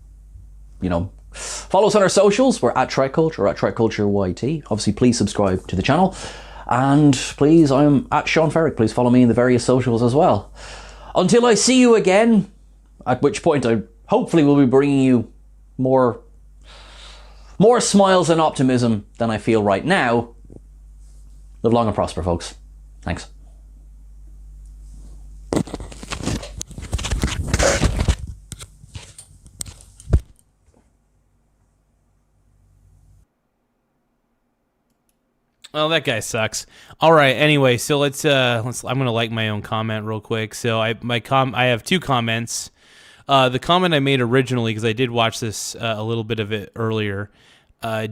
S2: You know, follow us on our socials. We're at Trek Culture or at Trek Culture YT. Obviously, please subscribe to the channel. And please, I'm at Sean Ferrick. Please follow me in the various socials as well. Until I see you again, at which point I hopefully will be bringing you more smiles and optimism than I feel right now. Live long and prosper, folks. Thanks.
S1: Well, that guy sucks. All right. Anyway, so let's. I'm gonna like my own comment real quick. So I have 2 comments. The comment I made originally, because I did watch this a little bit of it earlier.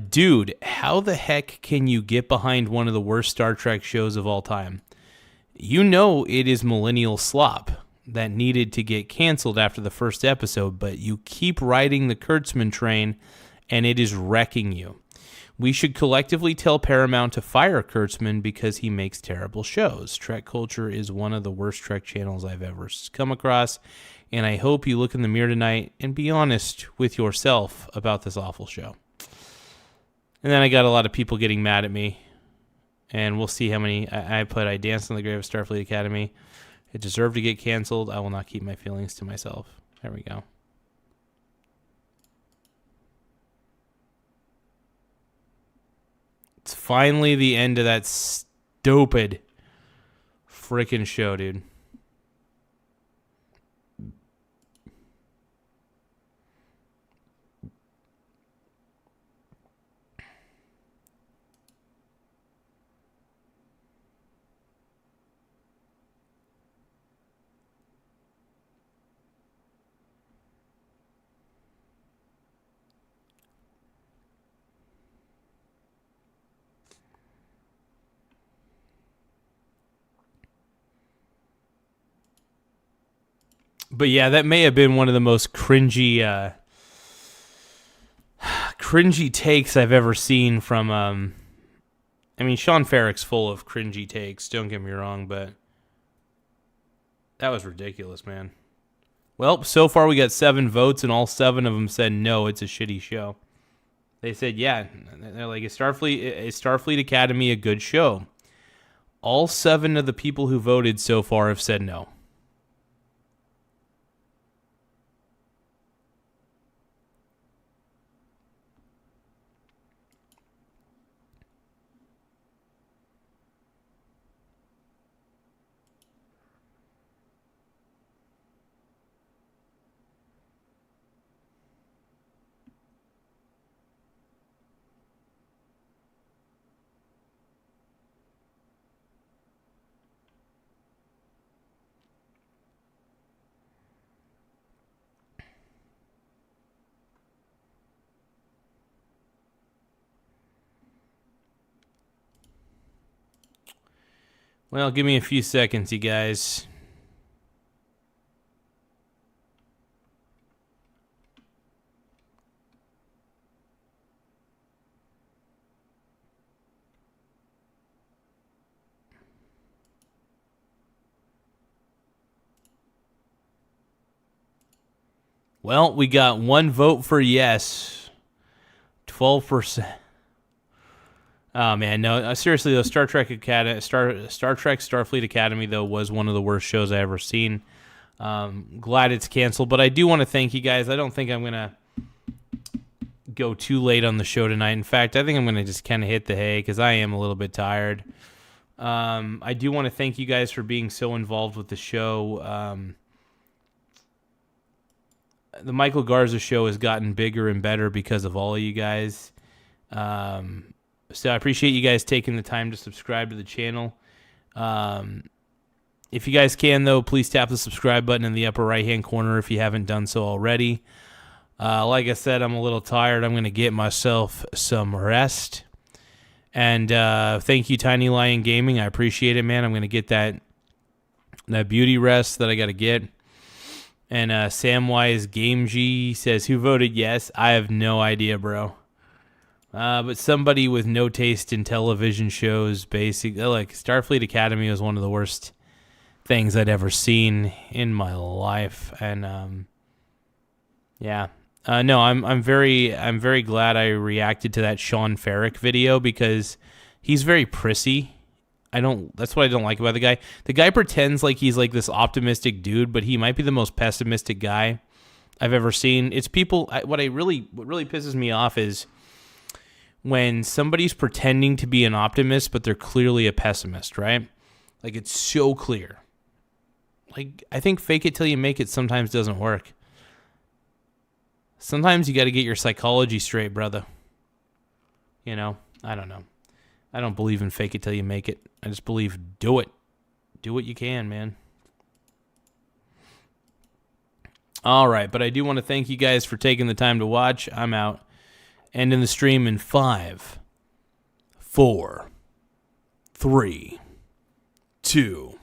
S1: Dude, how the heck can you get behind one of the worst Star Trek shows of all time? You know it is millennial slop that needed to get canceled after the first episode, but you keep riding the Kurtzman train, and it is wrecking you. We should collectively tell Paramount to fire Kurtzman because he makes terrible shows. Trek Culture is one of the worst Trek channels I've ever come across, and I hope you look in the mirror tonight and be honest with yourself about this awful show. And then I got a lot of people getting mad at me, and we'll see how many. I put "I danced on the grave of Starfleet Academy. It deserved to get canceled. I will not keep my feelings to myself." There we go. It's finally the end of that stupid freaking show, dude. But yeah, that may have been one of the most cringy takes I've ever seen from I mean, Sean Ferrick's full of cringy takes, don't get me wrong, but that was ridiculous, man. Well, so far we got 7 votes, and all 7 of them said no, it's a shitty show. They said, yeah, they're like, is Starfleet Academy a good show? All 7 of the people who voted so far have said no. Well, give me a few seconds, you guys. Well, we got one vote for yes. 12%. Oh man, no. Seriously though, Star Trek Starfleet Academy though was one of the worst shows I ever seen. Glad it's canceled, but I do want to thank you guys. I don't think I'm gonna go too late on the show tonight. In fact, I think I'm gonna just kind of hit the hay because I am a little bit tired. I do want to thank you guys for being so involved with the show. The Michael Garza show has gotten bigger and better because of all of you guys. So I appreciate you guys taking the time to subscribe to the channel. If you guys can, though, please tap the subscribe button in the upper right-hand corner if you haven't done so already. Like I said, I'm a little tired. I'm going to get myself some rest. And thank you, Tiny Lion Gaming. I appreciate it, man. I'm going to get that beauty rest that I got to get. And Samwise Game G says, who voted yes? I have no idea, bro. But somebody with no taste in television shows, basically, like Starfleet Academy was one of the worst things I'd ever seen in my life. And yeah, no, I'm very glad I reacted to that Sean Ferrick video because he's very prissy. That's what I don't like about the guy. The guy pretends like he's like this optimistic dude, but he might be the most pessimistic guy I've ever seen. It's people. What really pisses me off is when somebody's pretending to be an optimist, but they're clearly a pessimist, right? Like, it's so clear. Like, I think fake it till you make it sometimes doesn't work. Sometimes you got to get your psychology straight, brother. You know, I don't know. I don't believe in fake it till you make it. I just believe do it. Do what you can, man. All right, but I do want to thank you guys for taking the time to watch. I'm out. Ending the stream in 5, 4, 3, 2,